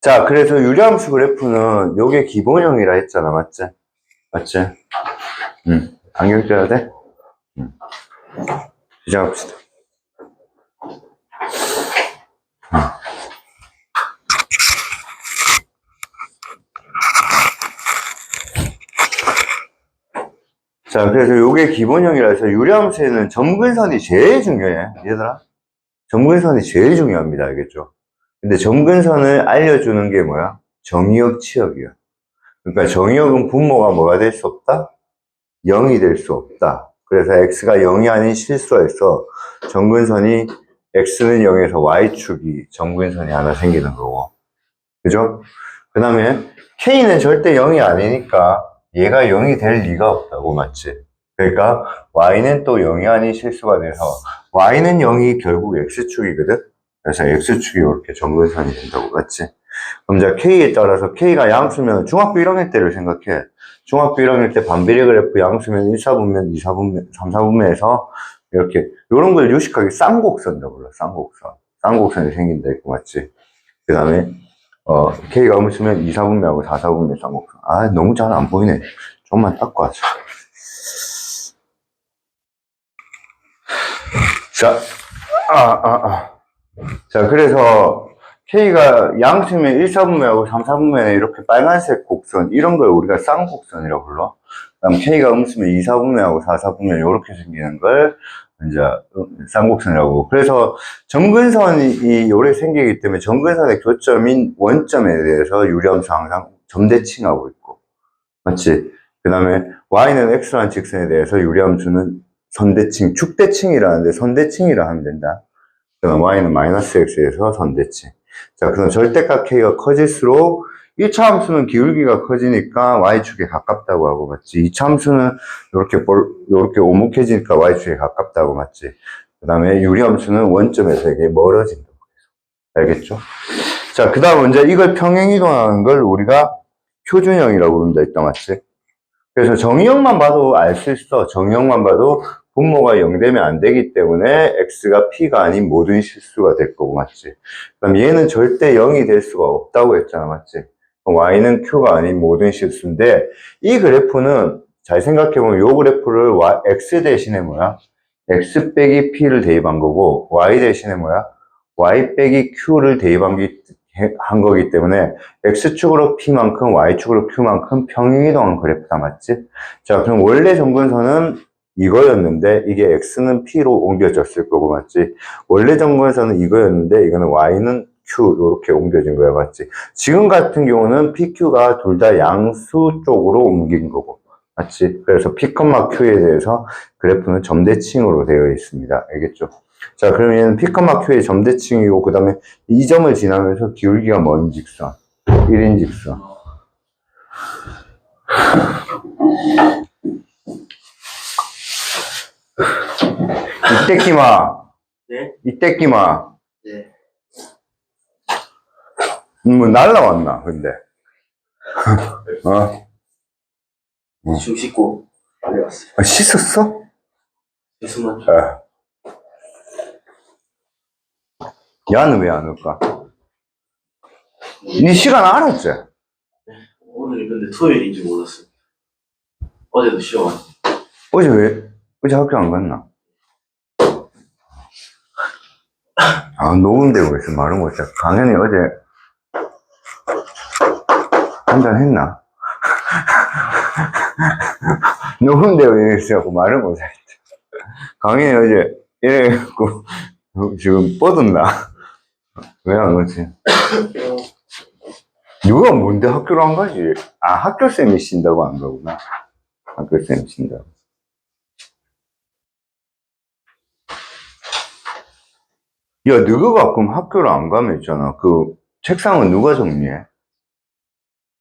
자, 그래서 유리함수 그래프는 요게 기본형이라 했잖아. 맞지? 맞지? 안경 껴야 돼? 시작합시다. 자, 그래서 요게 기본형이라 해서 유리함수에는 점근선이 제일 중요해. 얘들아. 점근선이 제일 중요합니다. 알겠죠? 근데 점근선을 알려주는 게 뭐야? 정의역, 치역이야. 그러니까 정의역은 분모가 뭐가 될 수 없다? 0이 될 수 없다. 그래서 x가 0이 아닌 실수에서 점근선이 x는 0에서 y축이 점근선이 하나 생기는 거고. 그죠? 그 다음에 k는 절대 0이 아니니까 얘가 0이 될 리가 없다고. 맞지? 그러니까 y는 또 0이 아닌 실수가 돼서 y는 0이 결국 x축이거든? 그래서 x축이 이렇게 점근선이 된다고. 맞지? 그럼 이제 k에 따라서 k가 양수면 중학교 1학년 때를 생각해. 중학교 1학년 때 반비례 그래프 양수면 1사분면, 2사분면, 3사분면에서 이렇게 이런 걸 유식하게 쌍곡선이라고 불러. 쌍곡선. 쌍곡선이 생긴다 했고. 맞지? 그 다음에 K가 음수면 2사분면하고 4사분면 쌍곡선. 아, 너무 잘 안 보이네. 좀만 닦고 하자. 자, 자, 그래서 K가 양수면 1사분면하고 3사분면에 이렇게 빨간색 곡선, 이런 걸 우리가 쌍곡선이라고 불러. 그다음 K가 음수면 2사분면하고 4사분면 이렇게 생기는 걸 이제 쌍곡선이라고. 그래서 점근선이 요래 생기기 때문에 점근선의 교점인 원점에 대해서 유리함수 항상 점대칭하고 있고. 맞지? 그 다음에 Y는 X라는 직선에 대해서 유리함수는 선대칭, 축대칭이라는데 선대칭이라 하면 된다. 그다음 Y는 마이너스 X에서 선대칭. 자, 그럼 절대값 K가 커질수록 1차 함수는 기울기가 커지니까 Y축에 가깝다고 하고, 맞지? 2차 함수는 이렇게 오목해지니까 Y축에 가깝다고, 맞지? 그 다음에 유리함수는 원점에서 이게 멀어진다고. 알겠죠? 자, 그 다음 이제 이걸 평행이동하는 걸 우리가 표준형이라고 부른다 했다, 맞지? 그래서 정의형만 봐도 알 수 있어. 정의형만 봐도 분모가 0 되면 안 되기 때문에 x가 p가 아닌 모든 실수가 될 거고. 맞지? 그럼 얘는 절대 0이 될 수가 없다고 했잖아. 맞지? y는 q가 아닌 모든 실수인데 이 그래프는 잘 생각해보면 이 그래프를 x 대신에 뭐야? x 빼기 p를 대입한 거고 y 대신에 뭐야? y 빼기 q를 대입한 한 거기 때문에 x축으로 p만큼 y축으로 q만큼 평행이동한 그래프다. 맞지? 자, 그럼 원래 점근선은 이거였는데 이게 x는 p로 옮겨졌을 거고. 맞지? 원래 점근선은 이거였는데 이거는 y는 q 이렇게 옮겨진 거야. 맞지? 지금 같은 경우는 pq가 둘 다 양수 쪽으로 옮긴 거고. 맞지? 그래서 p, q에 대해서 그래프는 점대칭으로 되어 있습니다. 알겠죠? 자, 그러면 얘는 p, q의 점대칭이고 그 다음에 이 점을 지나면서 기울기가 뭔 직선? 1인 직선. 이때끼마. 네? 이때끼마. 네. 뭐 날라왔나 근데. 좀 씻고 빨리 왔어요. 씻었어? 죄송만. 야는 왜 안 올까? 니 시간 알았지? 오늘 근데 토요일인 줄 몰랐어요. 어제도 쉬어가지고. 어제 학교 안 갔나? 아, 녹음되고 있어. 말은 못해. 강현이 어제 한잔 했나? 녹음되고 있어갖고 말을 못해. 강현이 어제 이래갖고 지금 뻗었나? 왜 안 오지? 누가 뭔데 학교를 안 가지? 아, 학교쌤이 쉰다고 안 가구나. 학교쌤이 쉰다고. 야, 너가 가끔 학교를 안 가면 있잖아. 그 책상은 누가 정리해?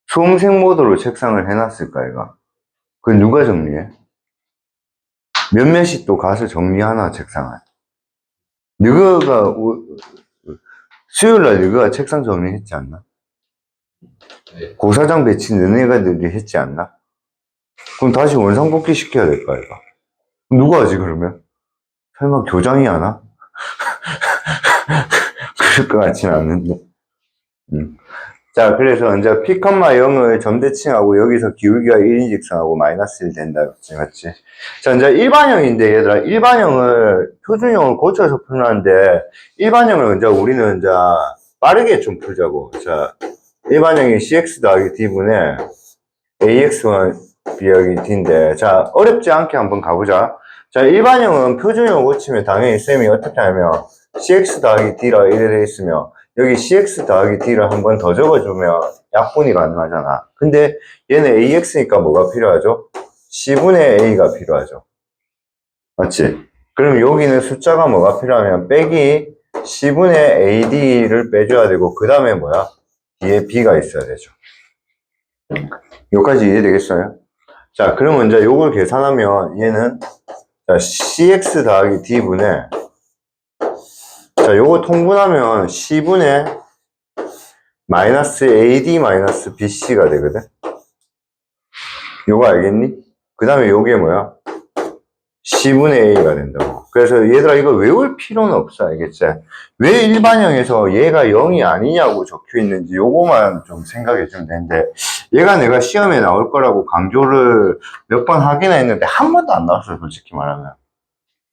수험생 모드로 책상을 해놨을까, 얘가? 그 누가 정리해? 몇몇이 또 가서 정리하나, 책상을? 너가 수요일날 너가 책상 정리했지 않나? 네. 고사장 배치 너네가들이 했지 않나? 그럼 다시 원상복귀 시켜야 될까, 얘가? 누가 하지, 그러면? 설마 교장이 하나? 그럴 것 같지는 않는데. 자, 그래서 이제 P, 0을 점대칭하고 여기서 기울기가 1인직선하고 마이너스 1 된다. 맞지? 자, 이제 일반형인데, 얘들아, 일반형을, 표준형을 고쳐서 풀는데, 일반형을 이제 우리는 이제 빠르게 좀 풀자고. 자, 일반형이 CX 더하기 D분의 AX1 비하기 D인데, 자, 어렵지 않게 한번 가보자. 자, 일반형은 표준형을 고치면 당연히 쌤이 어떻게 하면 CX 더하기 D라 이래 돼 있으며, 여기 CX 더하기 D를 한 번 더 적어주면 약분이 가능하잖아. 근데 얘는 AX니까 뭐가 필요하죠? C분의 A가 필요하죠. 맞지? 그럼 여기는 숫자가 뭐가 필요하면 빼기 C분의 AD를 빼줘야 되고, 그 다음에 뭐야? 뒤에 B가 있어야 되죠. 여기까지 이해되겠어요? 자, 그러면 이제 요걸 계산하면 얘는 자, CX 더하기 D분의 자, 요거 통분하면 C분의 마이너스 AD 마이너스 BC가 되거든? 요거 알겠니? 그 다음에 요게 뭐야? C분의 A가 된다고. 그래서 얘들아 이거 외울 필요는 없어. 알겠지? 왜 일반형에서 얘가 0이 아니냐고 적혀 있는지 요거만 좀 생각해 주면 되는데, 얘가 내가 시험에 나올 거라고 강조를 몇 번 하긴 했는데 한 번도 안 나왔어. 솔직히 말하면.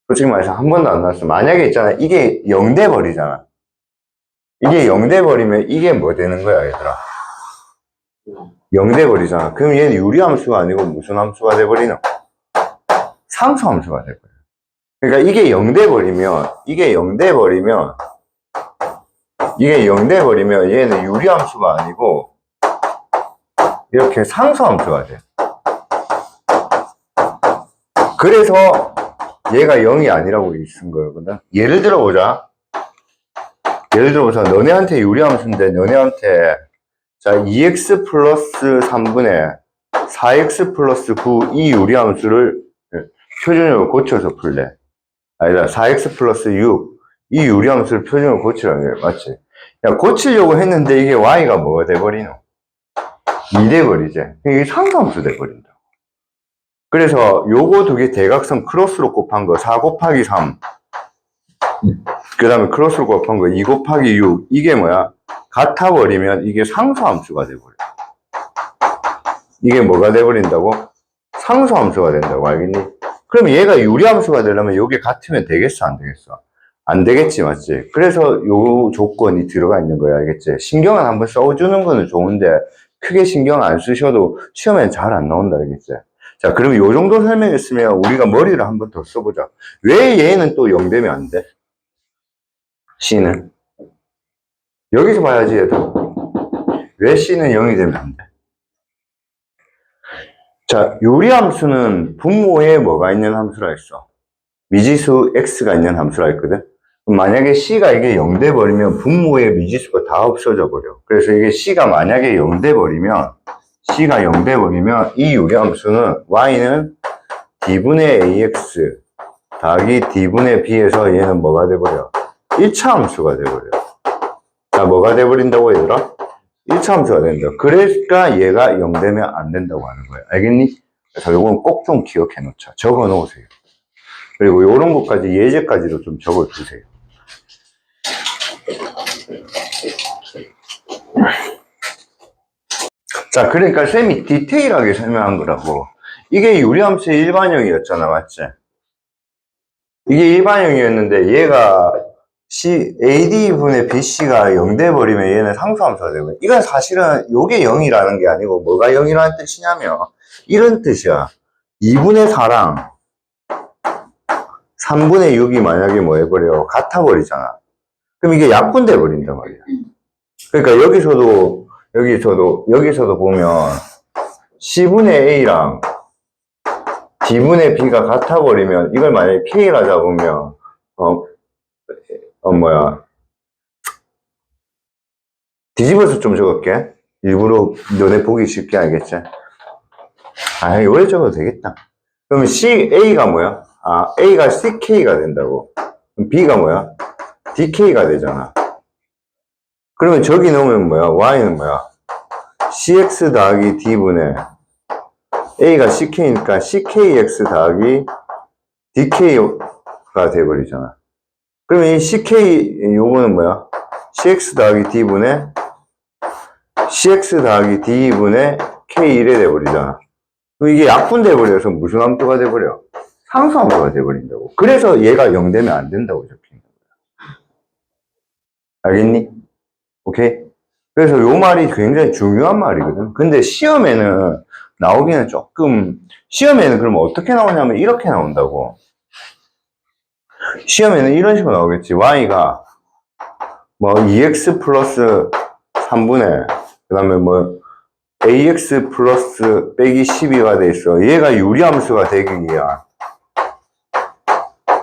솔직히 말해서 한 번도 안 나왔어. 만약에 있잖아, 이게 0 돼 버리잖아. 이게 0 돼 버리면 이게 뭐 되는 거야, 얘들아? 0 돼 버리잖아. 그럼 얘는 유리함수가 아니고 무슨 함수가 돼 버리노? 상수함수가 돼 버려. 그러니까 이게 0 돼 버리면, 이게 0 돼 버리면, 이게 0 돼 버리면 얘는 유리함수가 아니고 이렇게 상수함수가 돼. 그래서 얘가 0이 아니라고 쓴 거거든. 예를 들어보자. 예를 들어보자. 너네한테 유리함수인데 너네한테 자 2x 플러스 3분의 4x 플러스 9 이 유리함수를 표준으로 고쳐서 풀래. 아니다. 4x 플러스 6 이 유리함수를 표준으로 고치라는 거야. 맞지? 야, 고치려고 했는데 이게 y가 뭐가 돼버리노? 2 돼버리지. 이게 상수함수 돼버린다. 그래서 요거 두 개 대각선 크로스로 곱한 거 4 곱하기 3 그 다음에 크로스로 곱한 거 2 곱하기 6 이게 뭐야? 같아 버리면 이게 상수함수가 돼버려. 이게 뭐가 돼버린다고? 상수함수가 된다고. 알겠니? 그럼 얘가 유리함수가 되려면 이게 같으면 되겠어 안 되겠어? 안 되겠지 맞지? 그래서 요 조건이 들어가 있는 거야. 알겠지? 신경을 한번 써주는 거는 좋은데 크게 신경 안 쓰셔도 시험엔 잘 안 나온다. 알겠지? 자, 그럼 요 정도 설명했으면 우리가 머리를 한번 더 써보자. 왜 얘는 또 0 되면 안 돼? C는? 여기서 봐야지 얘들. 왜 C는 0이 되면 안 돼? 자, 유리함수는 분모에 뭐가 있는 함수라 했어? 미지수 X가 있는 함수라 했거든? 그럼 만약에 C가 이게 0 돼 버리면 분모에 미지수가 다 없어져 버려. 그래서 이게 C가 만약에 0 돼 버리면 C가 0 돼 버리면 이 유리함수는 Y는 D분의 AX 더하기 D분의 B에서 얘는 뭐가 돼 버려? 1차 함수가 돼 버려. 자, 뭐가 돼 버린다고 얘들아? 1차 함수가 된다. 그러니까 얘가 0 되면 안 된다고 하는 거야. 알겠니? 그래서 이건 꼭 좀 기억해 놓자. 적어 놓으세요. 그리고 이런 것까지 예제까지도 좀 적어 주세요. 자, 그러니까 쌤이 디테일하게 설명한 거라고. 이게 유리함수의 일반형이었잖아, 맞지? 이게 일반형이었는데 얘가 AD분의 BC가 0 돼버리면 얘는 상수함수가 되고, 이건 사실은 요게 0이라는 게 아니고 뭐가 0이라는 뜻이냐면 이런 뜻이야. 2분의 4랑 3분의 6이 만약에 뭐 해버려? 같아 버리잖아. 그럼 이게 약분돼 버린단 말이야. 그러니까 여기서도 보면 C분의 A랑 D분의 B가 같아 버리면 이걸 만약에 K라 잡으면 뒤집어서 좀 적을게. 일부러 너네 보기 쉽게 알겠지? 아, 이걸 적어도 되겠다. 그러면 A가 뭐야? 아, A가 CK가 된다고. 그럼 B가 뭐야? DK가 되잖아. 그러면 저기 넣으면 뭐야? Y는 뭐야? CX 더하기 D분의 A가 CK니까 CKX 더하기 DK가 돼버리잖아. 그러면 이 CK 요거는 뭐야? CX 더하기 D분의 cx 더하기 d분의 k1에 돼버리잖아. 그럼 이게 약분 돼버려서 무슨 함수가 돼버려? 상수함수가 돼버린다고. 그래서 얘가 0 되면 안 된다고 적힌 거야. 알겠니? 오케이? 그래서 요 말이 굉장히 중요한 말이거든. 근데 시험에는 나오기는 조금, 시험에는 그러면 어떻게 나오냐면 이렇게 나온다고. 시험에는 이런 식으로 나오겠지. y가 뭐 2x 플러스 3분의, 그 다음에 뭐 ax 플러스 빼기 12가 돼 있어. 얘가 유리함수가 되기 위한,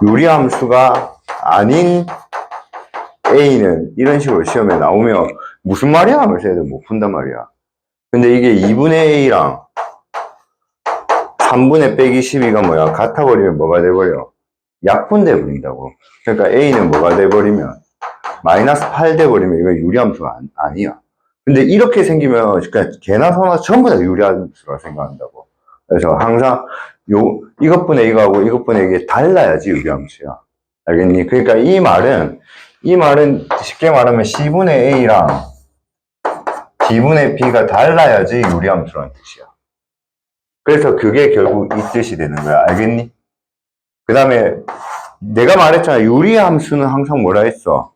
유리함수가 아닌 a는 이런 식으로 시험에 나오면 무슨 말이야? 하면서 애들 못 푼단 말이야. 근데 이게 2분의 a랑 3분의 빼기 12가 뭐야? 같아버리면 뭐가 돼버려? 약분돼 버린다고. 그러니까 a는 뭐가 돼버리면 마이너스 8 돼버리면 이거 유리함수가 아니야. 근데 이렇게 생기면 그냥 개나 소나 전부 다 유리함수라 생각한다고. 그래서 항상 이것분의 이거하고 이것분의 이게 달라야지 유리함수야. 알겠니? 그러니까 이 말은 쉽게 말하면 C분의 A랑 D분의 B가 달라야지 유리함수라는 뜻이야. 그래서 그게 결국 이 뜻이 되는 거야. 알겠니? 그 다음에 내가 말했잖아. 유리함수는 항상 뭐라 했어?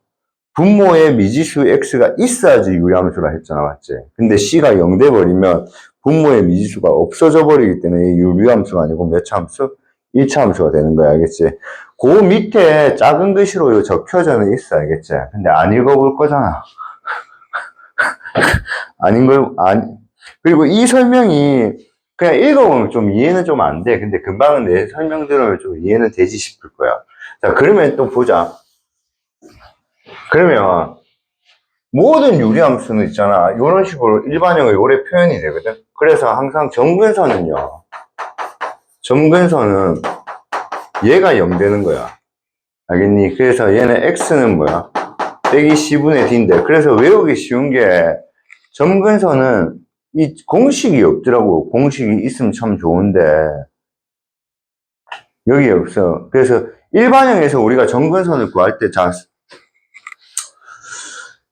분모에 미지수 x가 있어야지 유리함수라 했잖아. 맞지? 근데 c가 0 돼버리면 분모에 미지수가 없어져 버리기 때문에 유리함수가 아니고 몇 차 함수? 1차 함수가 되는 거야. 알겠지? 그 밑에 작은 글씨로 적혀져는 있어. 알겠지? 근데 안 읽어볼 거잖아. 그리고 이 설명이 그냥 읽어보면 좀 이해는 좀 안 돼. 근데 금방은 내 설명 들으면 좀 이해는 되지 싶을 거야. 자, 그러면 또 보자. 그러면 모든 유리함수는 있잖아. 이런 식으로 일반형의 요래 표현이 되거든. 그래서 항상 점근선은요. 점근선은 얘가 0 되는 거야. 알겠니? 그래서 얘는 x는 뭐야? 빼기 c분의 d인데. 그래서 외우기 쉬운 게 점근선은 이 공식이 없더라고. 공식이 있으면 참 좋은데 여기 없어. 그래서 일반형에서 우리가 점근선을 구할 때 자,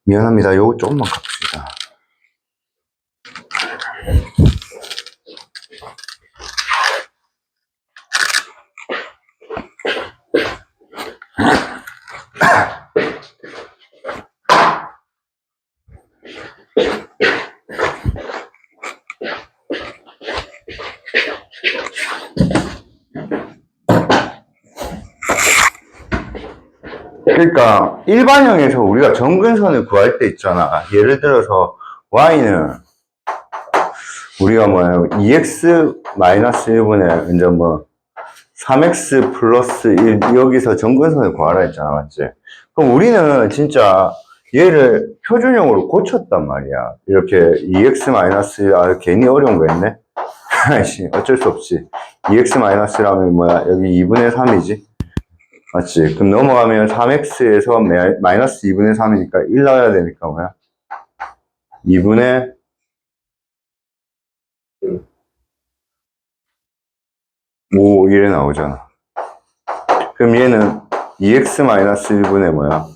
미안합니다. 요거 조금만 값시다. 그러니까 일반형에서 우리가 점근선을 구할 때 있잖아. 예를 들어서 y는 우리가 뭐야 2x-1분의 이제 뭐 3x 플러스 1 여기서 점근선을 구하라 했잖아. 맞지? 그럼 우리는 진짜 얘를 표준형으로 고쳤단 말이야. 이렇게 2x-1 괜히 어려운 거 했네. 어쩔 수 없지. 2x-1라면 뭐야? 여기 2분의 3이지. 맞지? 그럼 넘어가면 3x에서 마이너스 2분의 3이니까 1 나와야 되니까 뭐야? 2분의 5, 1에 나오잖아. 그럼 얘는 2x-1분의 뭐야?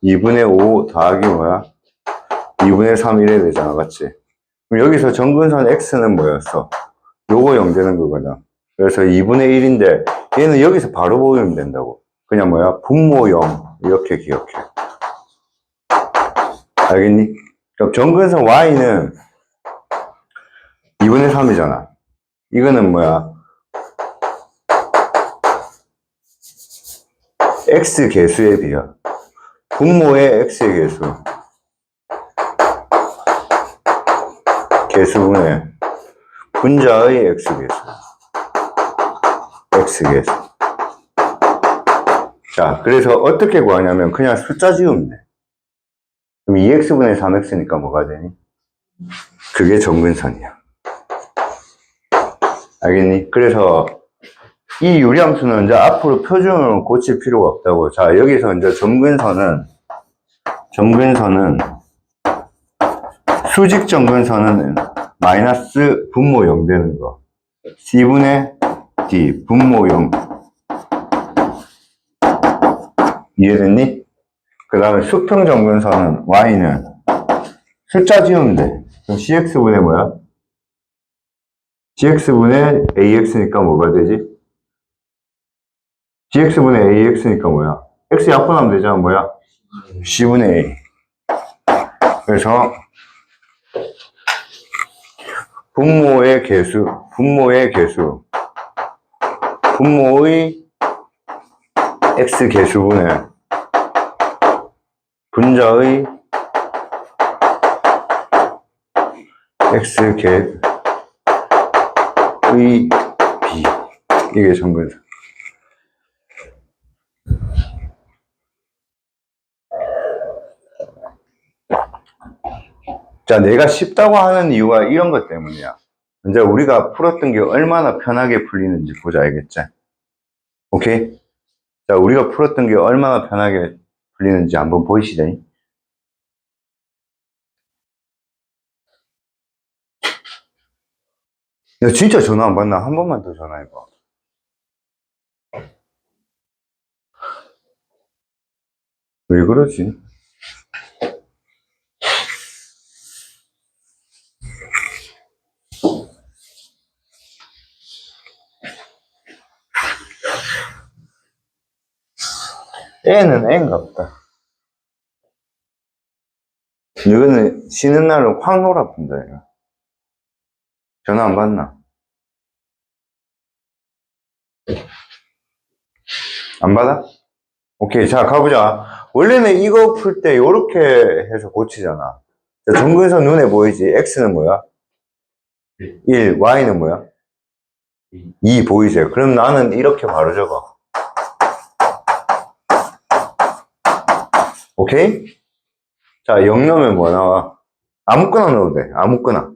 2분의 5 더하기 뭐야? 2분의 3, 1에 되잖아. 맞지? 그럼 여기서 점근선 x는 뭐였어? 요거 0 되는 거거든. 그래서 2분의 1인데 얘는 여기서 바로 보면 된다고. 그냥 뭐야? 분모 0 이렇게 기억해. 알겠니? 그럼 점근선 y는 2분의 3이잖아. 이거는 뭐야? x 개수의 비야. 분모의 x의 개수. 개수분의 분자의 x 개수. x 개수. 자, 그래서 어떻게 구하냐면 그냥 숫자 지우면 돼. 그럼 2x분의 3x니까 뭐가 되니? 그게 점근선이야. 알겠니? 그래서 이 유리함수는 이제 앞으로 표준으로 고칠 필요가 없다고. 자, 여기서 이제 점근선은 수직 점근선은 마이너스 분모 0 되는 거. c분의 d 분모 0. 이해됐니? 그 다음에 수평 점근선은 y는 숫자 지우면 돼. 그럼 cx분의 뭐야? cx분의 ax니까 뭐가 되지? cx분의 ax니까 뭐야? x 약분하면 되잖아. 뭐야? c분의 a. 그래서 분모의 분모의 x 개수분의 분자의 x 개의 b. 이게 정근사. 자, 내가 쉽다고 하는 이유가 이런 것 때문이야. 이제 우리가 풀었던 게 얼마나 편하게 풀리는지 보자, 알겠지? 오케이? 자, 우리가 풀었던 게 얼마나 편하게 풀리는지 한번 보이시죠? 야, 진짜 전화 안 받나? 한 번만 더 전화해봐. 왜 그러지? 애는 애인가 보다. 이거는 쉬는 날은 확 놀아본다, 이거. 전화 안 받나? 안 받아? 오케이, 자, 가보자. 원래는 이거 풀 때 이렇게 해서 고치잖아. 자, 정근선 눈에 보이지? x는 뭐야? 1, y는 뭐야? 2 보이지? 그럼 나는 이렇게 바로 적어. 오케이? 자, 0 넣으면 뭐 나와? 아무거나 넣어도 돼. 아무거나.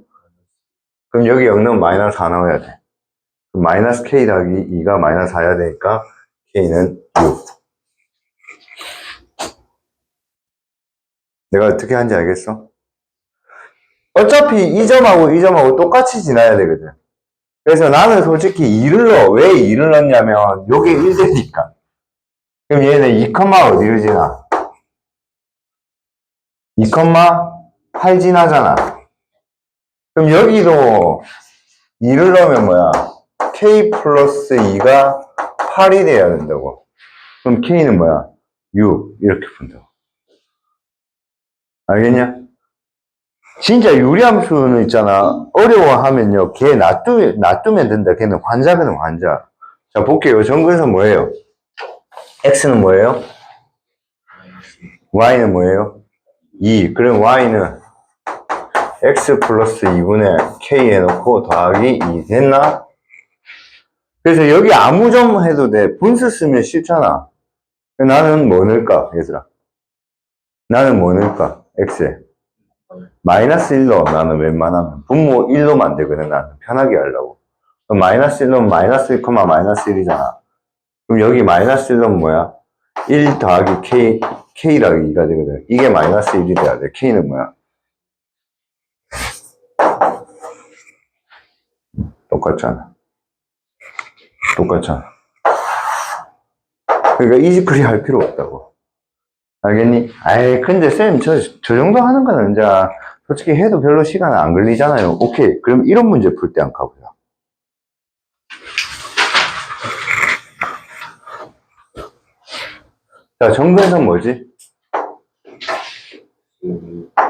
그럼 여기 0 넣으면 마이너스 4 나와야 돼. 그럼 마이너스 k 더하기 2가 마이너스 4야 되니까 k는 6. 내가 어떻게 하는지 알겠어? 어차피 이 점하고 이 점하고 똑같이 지나야 되거든. 그래서 나는 솔직히 2를 넣어. 왜 2를 넣냐면 요게 1되니까. 그럼 얘는 2, 어디를 지나? 2,8 지나잖아. 그럼 여기도 2를 넣으면 뭐야? k 플러스 2가 8이 돼야 된다고. 그럼 k는 뭐야? 6 이렇게 푼다고. 알겠냐? 진짜 유리함수는 있잖아. 어려워하면요. 걔 놔두면 된다. 걔는 환자거든, 환자. 자, 볼게요. 정근선 뭐예요? x는 뭐예요? y는 뭐예요? 2. 그럼 y는 x 플러스 2분의 k 해놓고 더하기 2 됐나? 그래서 여기 아무 점 해도 돼. 분수 쓰면 쉽잖아. 나는 뭐 넣을까, 얘들아? 나는 뭐 넣을까? x에. 마이너스 1로 나는 웬만하면. 분모 1로 만들거든, 나는. 편하게 하려고. 그럼 마이너스 1로 마이너스 1, 마이너스 1이잖아. 그럼 여기 마이너스 1로 뭐야? 1 더하기 k 더하기 2가 되거든. 이게 마이너스 1이 돼야 돼. k는 뭐야? 똑같잖아. 똑같잖아. 그러니까 이지클리 할 필요 없다고. 알겠니? 아이, 근데 쌤, 저 정도 하는 거는 이제 솔직히 해도 별로 시간 안 걸리잖아요. 오케이. 그럼 이런 문제 풀 때 한번 가보자. 자, 정근선 뭐지?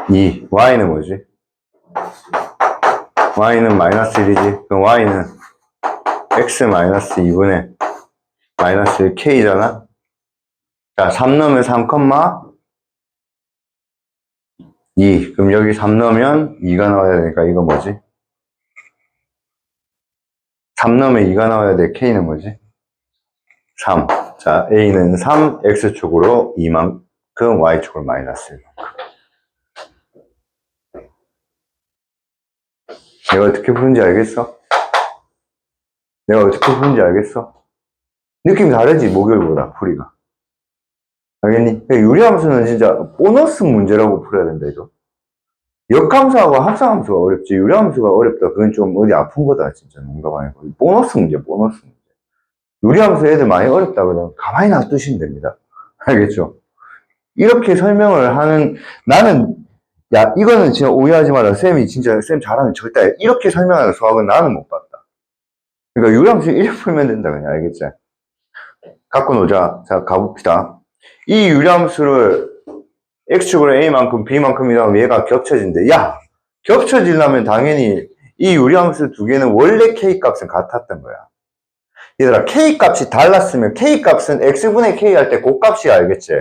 2. y는 뭐지? y는 마이너스 1이지. 그럼 y는 x 마이너스 2분의 마이너스 k잖아? 자, 3 넣으면 3, 2. 그럼 여기 3 넣으면 2가 나와야 되니까 이거 뭐지? 3 넣으면 2가 나와야 돼. k는 뭐지? 3. 자, a는 3, x축으로 2만큼, y축으로 마이너스 1만큼. 내가 어떻게 푸는지 알겠어? 내가 어떻게 푸는지 알겠어? 느낌 다르지, 목요일보다, 풀이가. 알겠니? 유리함수는 진짜 보너스 문제라고 풀어야 된다, 이거. 역함수하고 합성함수가 어렵지. 유리함수가 어렵다. 그건 좀 어디 아픈 거다, 진짜. 농담 아니고. 보너스 문제, 보너스 문제. 유리함수 애들 많이 어렵다거든. 가만히 놔두시면 됩니다. 알겠죠? 이렇게 설명을 하는, 나는 야, 이거는 진짜 오해하지 마라. 쌤이 진짜 쌤 잘하면 절대 이렇게 설명하는 수학은 나는 못 봤다. 그러니까 유리함수 이렇게 풀면 된다. 그냥 알겠지? 갖고 노자. 자, 가봅시다. 이 유리함수를 x축으로 a만큼 b만큼이라면 얘가 겹쳐진대. 야, 겹쳐지려면 당연히 이 유리함수 두 개는 원래 k 값은 같았던 거야. 얘들아, k 값이 달랐으면 k 값은 x분의 k 할 때 그 값이 알겠지?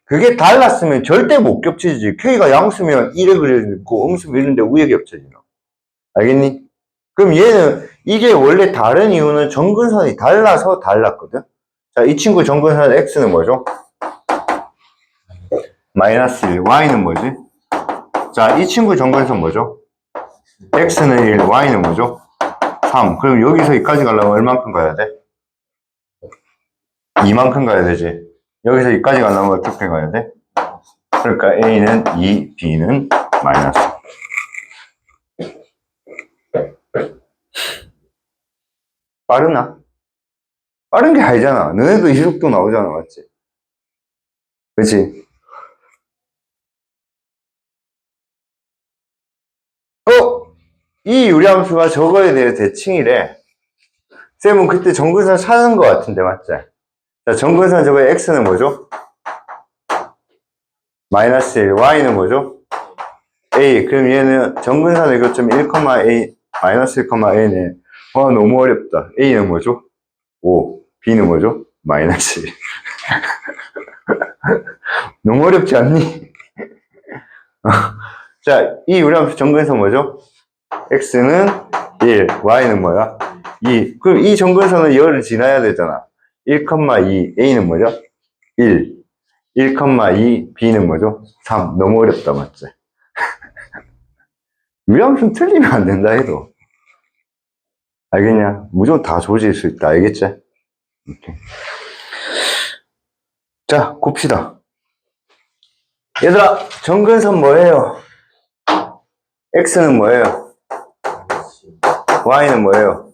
그게 달랐으면 절대 못 겹치지. k가 양수면 1에 그려지고 음수면 이런데 위에 겹쳐지나. 알겠니? 그럼 얘는 이게 원래 다른 이유는 정근선이 달라서 달랐거든. 자, 이 친구 정근선 x는 뭐죠? 마이너스 1, y는 뭐지? 자, 이 친구 정근선 뭐죠? x는 1, y는 뭐죠? 3. 그럼 여기서 여기까지 가려면 얼만큼 가야 돼? 2만큼 가야 되지. 여기서 여기까지 가려면 어떻게 가야 돼? 그러니까 a는 2, b는 마이너스. 빠르나? 빠른 게 아니잖아. 너네도 이 속도 나오잖아, 맞지? 그치? 이 유리함수가 저거에 대해 대칭이래. 쌤은 그때 정근선 찾은 것 같은데, 맞지? 자, 정근선 저거 x는 뭐죠? 마이너스 1, y는 뭐죠? a. 그럼 얘는 정근선의 교점 1,a, 마이너스 1,a네. 너무 어렵다. a는 뭐죠? 5. b는 뭐죠? 마이너스 1. 너무 어렵지 않니? 자, 이 유리함수 정근선 뭐죠? x는 1, y는 뭐야? 2. 그럼 이 정근선은 열을 지나야 되잖아. 1,2, a는 뭐죠? 1. 1,2, b는 뭐죠? 3. 너무 어렵다, 맞지? 유리함수 틀리면 안 된다 해도. 알겠냐? 무조건 다 조질 수 있다, 알겠지? 오케이. 자, 곱시다. 얘들아, 정근선 뭐예요? x는 뭐예요? y는 뭐예요?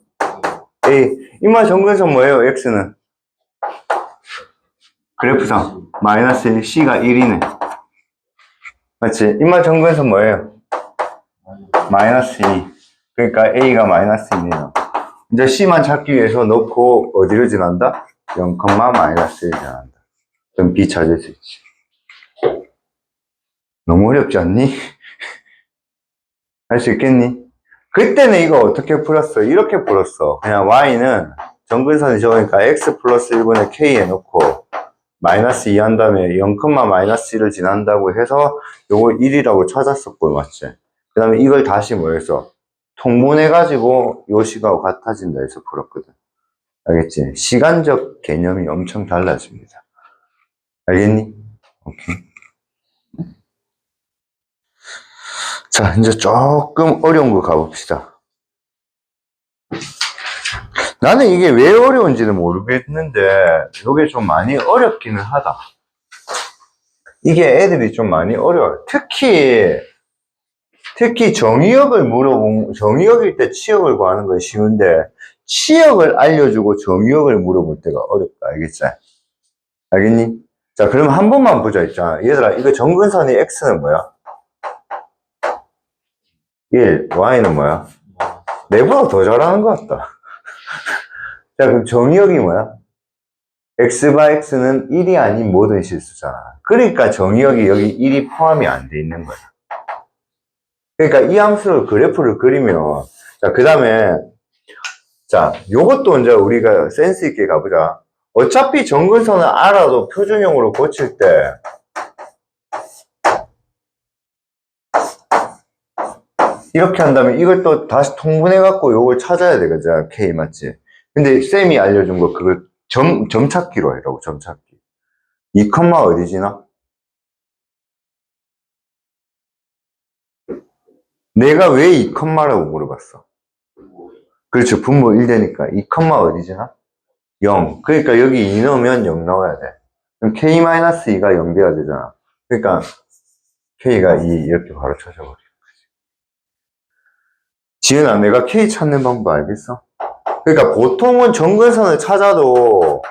a. 이마 정근선 뭐예요? x는? 그래프상 마이너스 1, c가 1이네. 맞지? 이마 정근선 뭐예요? 마이너스 2. 그러니까 a가 마이너스 2네요. 이제 c만 찾기 위해서 넣고 어디를 지난다? 0, 마이너스 1 지난다. 그럼 b 찾을 수 있지. 너무 어렵지 않니? 할 수 있겠니? 그때는 이거 어떻게 풀었어? 이렇게 풀었어. 그냥 y는 정근선이 적으니까 x 플러스 1분의 k에 넣고 마이너스 2 한 다음에 0, 마이너스 1을 지난다고 해서 요거 1이라고 찾았었고, 맞지? 그 다음에 이걸 다시 뭐 해서 통분해가지고 요 시가하고 같아진다 해서 풀었거든. 알겠지? 시간적 개념이 엄청 달라집니다. 알겠니? 오케이. 자, 이제 조금 어려운 거 가봅시다. 나는 이게 왜 어려운지는 모르겠는데, 이게 좀 많이 어렵기는 하다. 이게 애들이 좀 많이 어려워요. 특히 정의역일 때 치역을 구하는 건 쉬운데, 치역을 알려주고 정의역을 물어볼 때가 어렵다. 알겠지? 알겠니? 자, 그럼 한 번만 보자, 있잖아. 얘들아, 이거 정근선이 x는 뭐야? 1, y는 뭐야? 내보다 더 잘하는 것 같다. 자, 그럼 정의역이 뭐야? x바 x는 1이 아닌 모든 실수잖아. 그러니까 정의역이 여기 1이 포함이 안 돼 있는 거야. 그러니까 이 함수를 그래프를 그리면, 자, 그 다음에, 자, 요것도 이제 우리가 센스 있게 가보자. 어차피 정근선을 알아도 표준형으로 고칠 때, 이렇게 한다면 이걸 또 다시 통분해갖고 요걸 찾아야 되거든. K 맞지? 근데 쌤이 알려준 거 그걸 점 찾기로 해라고, 점 찾기. 2, 어디지나? 내가 왜 2,라고 물어봤어? 그렇죠. 분모 1되니까 2, 어디지나? 0. 그러니까 여기 2 넣으면 0 나와야 돼. 그럼 K-2가 0 돼야 되잖아. 그러니까 K가 2 이렇게 바로 찾아버려. 지은아, 내가 K 찾는 방법 알겠어? 그러니까 보통은 정근선을 찾아도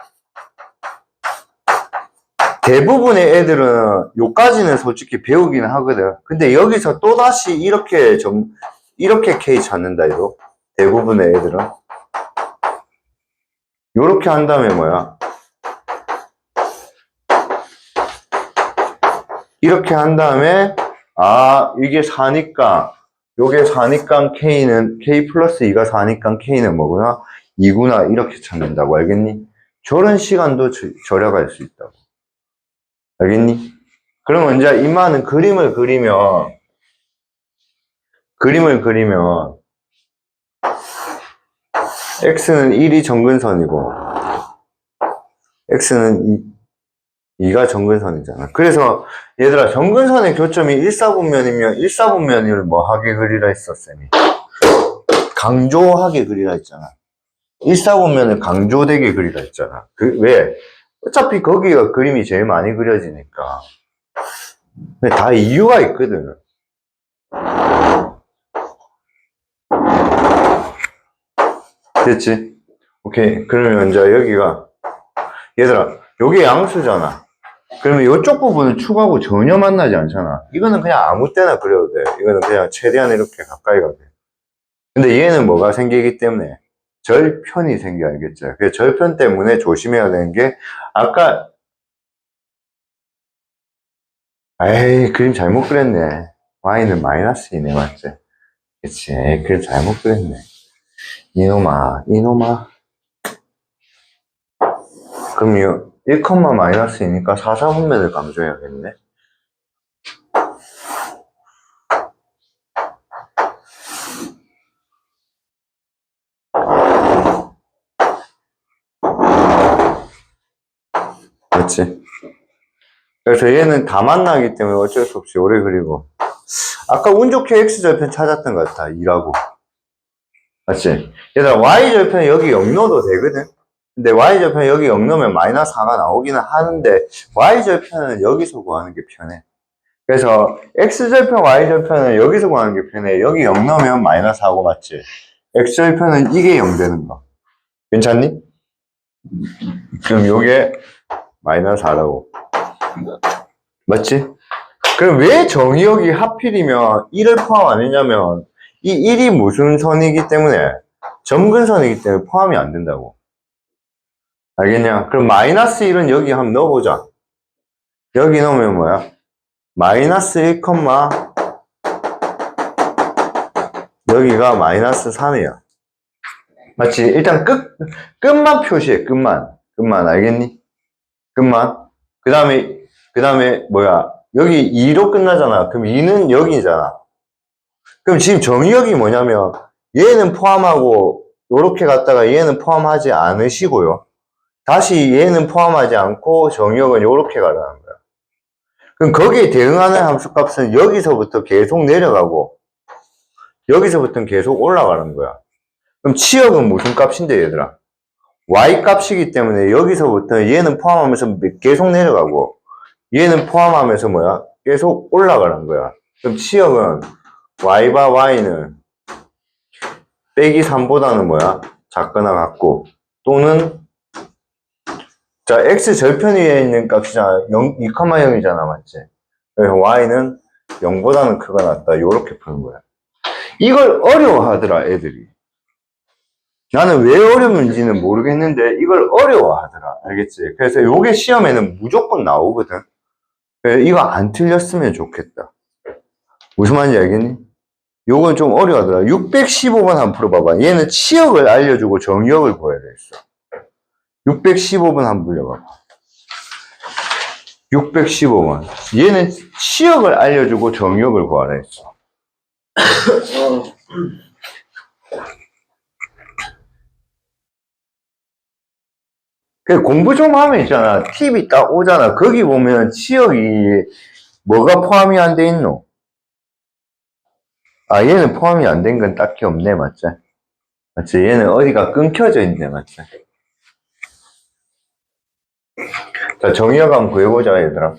대부분의 애들은 요까지는 솔직히 배우기는 하거든. 근데 여기서 또다시 이렇게 이렇게 K 찾는다, 이거. 대부분의 애들은. 요렇게 한 다음에 뭐야? 이렇게 한 다음에, 아, 이게 4니까, 요게 4니까 K는, K 플러스 2가 4니까 K는 뭐구나? 2구나. 이렇게 찾는다고, 알겠니? 저런 시간도 절약할 수 있다고. 알겠니? 그러면 이제 이마는 그림을 그리면 x는 1이 정근선이고 x는 2가 정근선이잖아. 그래서 얘들아, 정근선의 교점이 1사분면이면 1사분면을 뭐 하게 그리라 했어, 쌤이? 강조하게 그리라 했잖아. 1사분면을 강조되게 그리라 했잖아. 왜? 어차피 거기가 그림이 제일 많이 그려지니까. 근데 다 이유가 있거든. 됐지? 오케이. 그러면 이제 여기가, 얘들아, 요게 양수잖아. 그러면 이쪽 부분을 축하고 전혀 만나지 않잖아. 이거는 그냥 아무 때나 그려도 돼. 이거는 그냥 최대한 이렇게 가까이 가게. 근데 얘는 뭐가 생기기 때문에? 절편이 생겨, 알겠죠? 그 절편 때문에 조심해야 되는 게, 아까, 에이, 그림 잘못 그렸네. y는 마이너스 2네, 맞지? 그치. 에이, 그림 잘못 그렸네. 이놈아. 그럼 1, 마이너스 2니까 4, 4분면을 강조해야겠네. 그렇지? 그래서 얘는 다 만나기 때문에 어쩔 수 없이 오래 그리고. 아까 운 좋게 x절편 찾았던 것 같아, 2라고. 맞지? 얘들아, y절편 여기 0 넣어도 되거든? 근데 y절편 여기 0 넣으면 마이너스 4가 나오기는 하는데, y절편은 여기서 구하는 게 편해. 그래서 x절편, y절편은 여기서 구하는 게 편해. 여기 0 넣으면 마이너스 4고, 맞지? x절편은 이게 0 되는 거. 괜찮니? 그럼 요게 마이너스 4라고. 맞지? 그럼 왜 정의역이 하필이면 1을 포함 안 했냐면, 이 1이 무슨 선이기 때문에? 점근선이기 때문에 포함이 안 된다고. 알겠냐? 그럼 마이너스 1은 여기 한번 넣어보자. 여기 넣으면 뭐야? 마이너스 1, 여기가 마이너스 3이야. 맞지? 일단 끝만 표시해, 끝만. 알겠니? 끝만. 그 다음에 뭐야? 여기 2로 끝나잖아. 그럼 2는 여기잖아. 그럼 지금 정의역이 뭐냐면, 얘는 포함하고, 요렇게 갔다가 얘는 포함하지 않으시고요. 다시 얘는 포함하지 않고, 정의역은 요렇게 가라는 거야. 그럼 거기에 대응하는 함수값은 여기서부터 계속 내려가고, 여기서부터는 계속 올라가는 거야. 그럼 치역은 무슨 값인데, 얘들아? y 값이기 때문에 여기서부터 얘는 포함하면서 계속 내려가고, 얘는 포함하면서 뭐야? 계속 올라가는 거야. 그럼 치역은 y바 y는 빼기 3보다는 뭐야? 작거나 같고, 또는 자, x 절편 위에 있는 값이잖아. 2,0이잖아, 맞지? 그래서 y는 0보다는 크거나 같다. 요렇게 푸는 거야. 이걸 어려워하더라, 애들이. 나는 왜 어려운지는 모르겠는데 이걸 어려워하더라. 알겠지? 그래서 요게 시험에는 무조건 나오거든. 그래서 이거 안 틀렸으면 좋겠다. 무슨 말인지 알겠니? 요건 좀 어려워하더라. 615번 한번 풀어봐봐. 얘는 치역을 알려주고 정역을 구해야 되겠어. 615번 한번 불려봐봐. 615번. 얘는 치역을 알려주고 정역을 구하라 했어. 그 공부 좀 하면 있잖아. 팁이 딱 오잖아. 거기 보면 치역이 뭐가 포함이 안 돼 있노? 아, 얘는 포함이 안 된 건 딱히 없네, 맞지? 맞지? 얘는 어디가 끊겨져 있네, 맞지? 자, 정의역 한번 구해보자, 얘들아.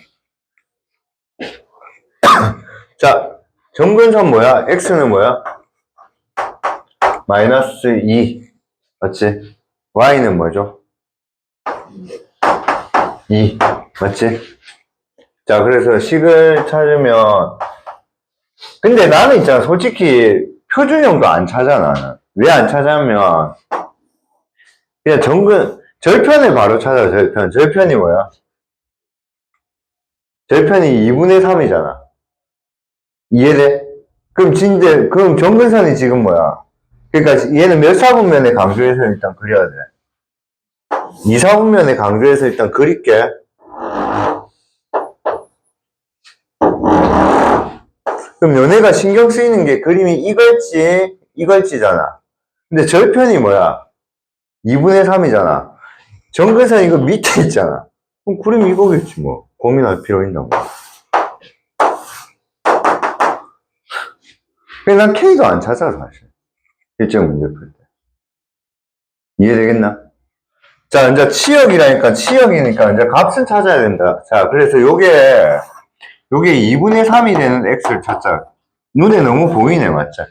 자, 정근선 뭐야? x는 뭐야? 마이너스 2. 맞지? y는 뭐죠? 2. 맞지? 자, 그래서 식을 찾으면, 근데 나는 있잖아, 솔직히 표준형도 안 찾아, 나는. 왜 안 찾으면, 그냥 절편을 바로 찾아, 절편. 절편이 뭐야? 절편이 2분의 3이잖아. 이해돼? 그럼 정근선이 지금 뭐야? 그러니까 얘는 몇 사분면에 강조해서 일단 그려야 돼. 2, 4분면에 강조해서 일단 그릴게. 그럼 너네가 신경 쓰이는 게 그림이 이걸지, 이걸지잖아. 근데 절편이 뭐야? 2분의 3이잖아. 정근선 이거 밑에 있잖아. 그럼 그림 이거겠지 뭐. 고민할 필요 있나 뭐. 그냥 난 K도 안 찾아 사실. 일정 문제 풀 때. 이해되겠나? 자, 이제 치역이니까 이제 값은 찾아야 된다. 자, 그래서 요게 2분의 3이 되는 x를 찾자. 눈에 너무 보이네, 맞지?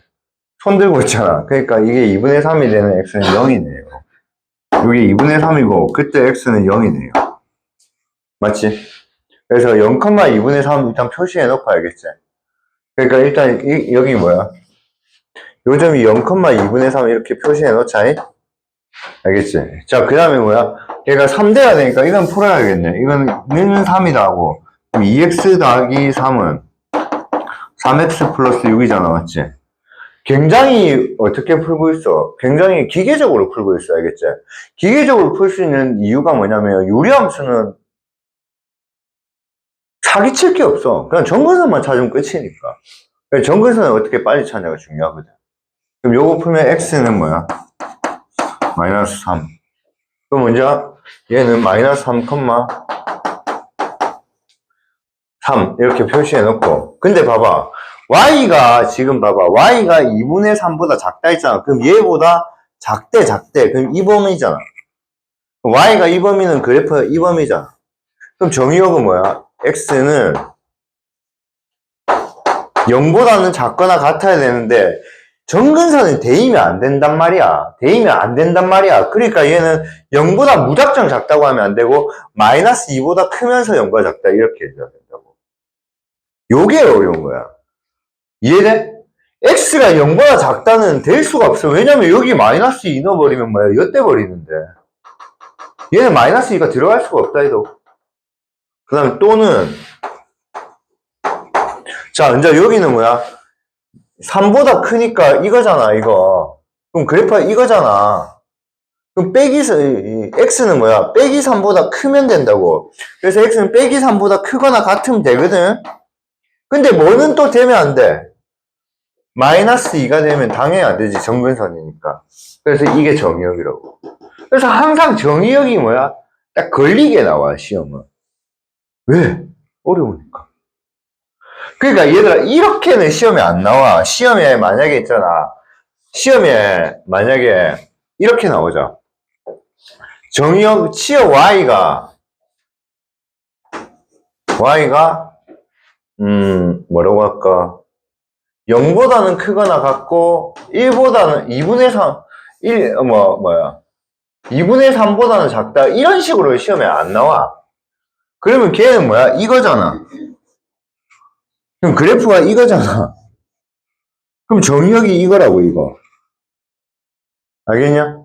손 들고 있잖아. 그러니까 이게 2분의 3이 되는 x는 0이네요. 이게 2분의 3이고, 그때 x는 0이네요. 맞지? 그래서 0,2분의 3 일단 표시해 놓고 알겠지? 그러니까 일단 여기 뭐야? 요 점이 0,2분의 3 이렇게 표시해 놓자. 알겠지? 자, 그 다음에 뭐야? 얘가 3대야 되니까 이건 풀어야겠네. 이건 는 3이다 하고, 2x 더하기 3은 3x 플러스 6이잖아, 맞지? 굉장히 어떻게 풀고 있어? 굉장히 기계적으로 풀고 있어, 알겠지? 기계적으로 풀 수 있는 이유가 뭐냐면, 유리함수는 사기칠 게 없어. 그냥 정근선만 찾으면 끝이니까. 정근선을 어떻게 빨리 찾냐가 중요하거든. 그럼 요거 풀면 x는 뭐야? 마이너스 3. 그럼 먼저 얘는 마이너스 3, 3 이렇게 표시해 놓고, 근데 봐봐, 지금 봐봐, y가 2분의 3보다 작다 했잖아. 그럼 얘보다 작대. 그럼 이 범위잖아. y가 이 범위는 그래프가 이 범위잖아. 그럼 정의역은 뭐야? x는 0보다는 작거나 같아야 되는데 정근선은 대이면 안 된단 말이야. 그러니까 얘는 0보다 무작정 작다고 하면 안 되고 마이너스 2보다 크면서 0보다 작다 이렇게 해줘야 된다고. 요게 어려운 거야. 이해돼? x가 0보다 작다는 될 수가 없어. 왜냐면 여기 마이너스 2 넣어버리면 뭐야? 엿대 버리는데. 얘는 마이너스 2가 들어갈 수가 없다 해도. 그 다음에 또는, 자, 이제 여기는 뭐야? 3보다 크니까 이거잖아, 이거. 그럼 그래프가 이거잖아. 그럼 x는 뭐야? 빼기 3보다 크면 된다고. 그래서 x는 빼기 3보다 크거나 같으면 되거든? 근데 뭐는 또 되면 안 돼. 마이너스 2가 되면 당연히 안 되지. 정근선이니까. 그래서 이게 정의역이라고. 그래서 항상 정의역이 뭐야? 딱 걸리게 나와, 시험은. 왜? 어려우니까. 그러니까 얘들아, 이렇게는 시험에 안 나와. 시험에 만약에 이렇게 나오자. 정의역, 치역 y가, 뭐라고 할까? 0보다는 크거나 같고, 2분의 3, 2분의 3보다는 작다. 이런 식으로 시험에 안 나와. 그러면 걔는 뭐야? 이거잖아. 그럼 그래프가 이거잖아. 그럼 정의역이 이거라고, 이거. 알겠냐?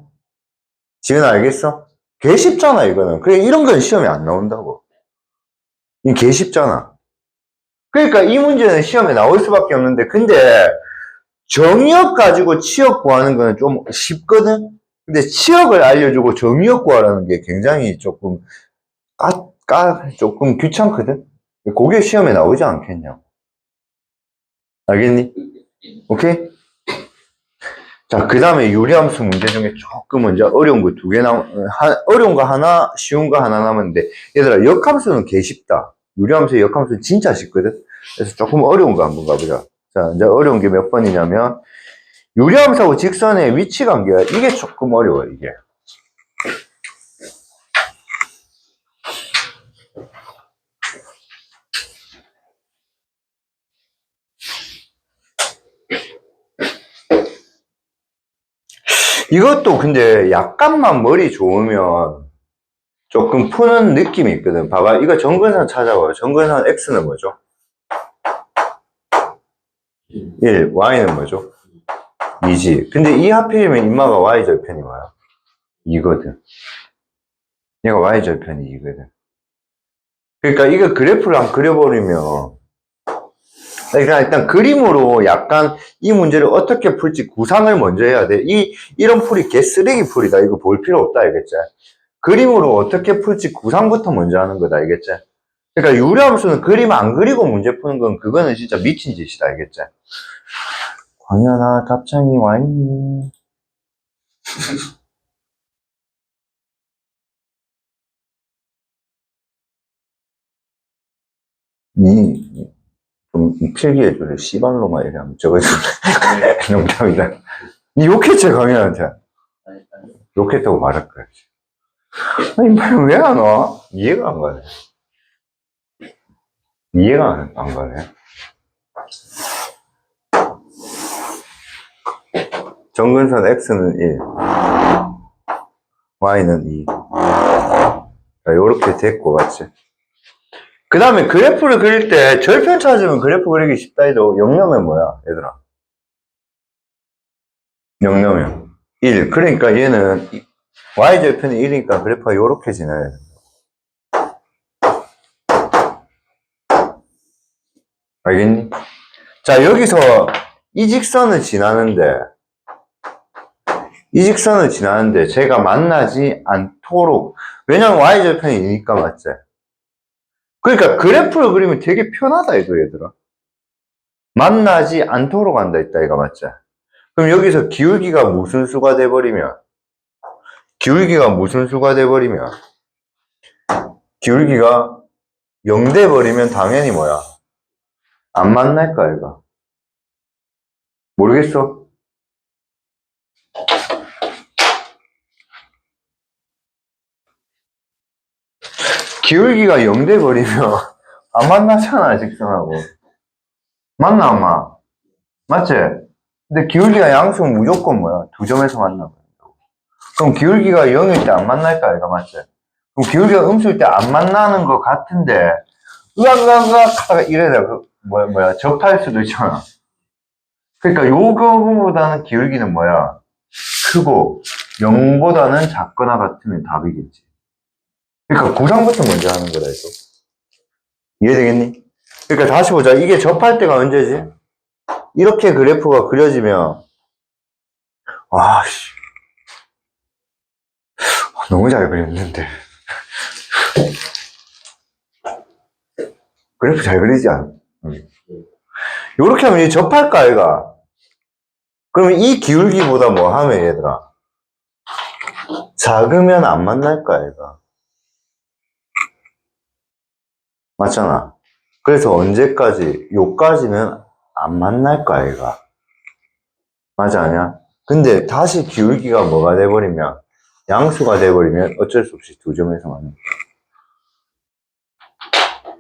지은 알겠어? 개 쉽잖아, 이거는. 그래, 이런 건 시험에 안 나온다고. 이 개 쉽잖아. 그러니까 이 문제는 시험에 나올 수밖에 없는데, 근데 정의역 가지고 치역 구하는 거는 좀 쉽거든? 근데 치역을 알려주고 정의역 구하라는 게 굉장히 조금, 조금 귀찮거든? 그게 시험에 나오지 않겠냐? 알겠니? 오케이? 자, 그 다음에 유리함수 문제 중에 조금 먼저 어려운 거 어려운 거 하나, 쉬운 거 하나 남았는데, 얘들아, 역함수는 개 쉽다. 유리함수의 역함수는 진짜 쉽거든? 그래서 조금 어려운 거 한번 가보자. 자, 이제 어려운 게 몇 번이냐면, 유리함수하고 직선의 위치 관계가 이게 조금 어려워, 이게. 이것도 근데 약간만 머리 좋으면 조금 푸는 느낌이 있거든. 봐봐. 이거 정근선 찾아봐요. 정근선 X는 뭐죠? 1, Y는 뭐죠? 2지. 근데 이 하필이면 인마가 Y절편이 뭐야? 2거든. 얘가 Y절편이 2거든. 그러니까 이거 그래프를 한번 그려버리면, 그러니까 일단 그림으로 약간 이 문제를 어떻게 풀지 구상을 먼저 해야 돼. 이런 풀이 개쓰레기 풀이다. 이거 볼 필요 없다. 알겠지? 그림으로 어떻게 풀지 구상부터 먼저 하는 거다. 알겠지? 그러니까 유리함수는 그림 안 그리고 문제 푸는 건 그거는 진짜 미친 짓이다. 알겠지? 광현아, 답장이 와 있니? 좀 필기해줄래? 씨발로마 이러면 적어줄래? 농담이다. 니 욕했지, 강현한테? 아니. 욕했다고 말할 거야. 아니, 말 왜 안 와? 이해가 안 가네. 이해가 안 가네. 정근선 X는 1, Y는 2. 자, 요렇게 됐고, 맞지? 그 다음에 그래프를 그릴 때 절편 찾으면 그래프 그리기 쉽다 해도 0려면 뭐야, 얘들아? 0려면 1. 그러니까 얘는 Y절편이 1이니까 그래프가 요렇게 지나야 돼. 알겠니? 자, 여기서 이 직선을 지나는데 제가 만나지 않도록, 왜냐면 Y절편이 2니까 맞지? 그러니까 그래프를 그리면 되게 편하다 이거 얘들아. 만나지 않도록 한다 했다 이거 맞지? 그럼 여기서 기울기가 무슨 수가 돼버리면 기울기가 0 돼버리면 당연히 뭐야? 안 만날까 이거? 모르겠어? 기울기가 0 돼버리면 안 만나잖아 직선하고. 맞나 엄마? 맞지? 근데 기울기가 양수면 무조건 뭐야? 두 점에서 만나고. 그럼 기울기가 0일 때 안 만날까 이거 맞지? 그럼 기울기가 음수일 때 안 만나는 것 같은데 으악으악 하다가 이래다 접할 수도 있잖아. 그러니까 요거보다는 기울기는 뭐야? 크고 0보다는 작거나 같으면 답이겠지. 그러니까 구상부터 먼저 하는 거다 이거. 이해되겠니? 그러니까 다시 보자. 이게 접할 때가 언제지? 이렇게 그래프가 그려지면 와씨 너무 잘 그렸는데 그래프 잘 그리지 않아? 요렇게 하면 이제 접할까 얘가? 그러면 이 기울기보다 뭐 하면 얘들아? 작으면 안 만날까 얘가? 맞잖아. 그래서 언제까지? 요까지는 안 만날까 얘가? 맞지 않냐? 근데 다시 기울기가 뭐가 돼버리면 양수가 돼버리면 어쩔 수 없이 두 점에서 만나.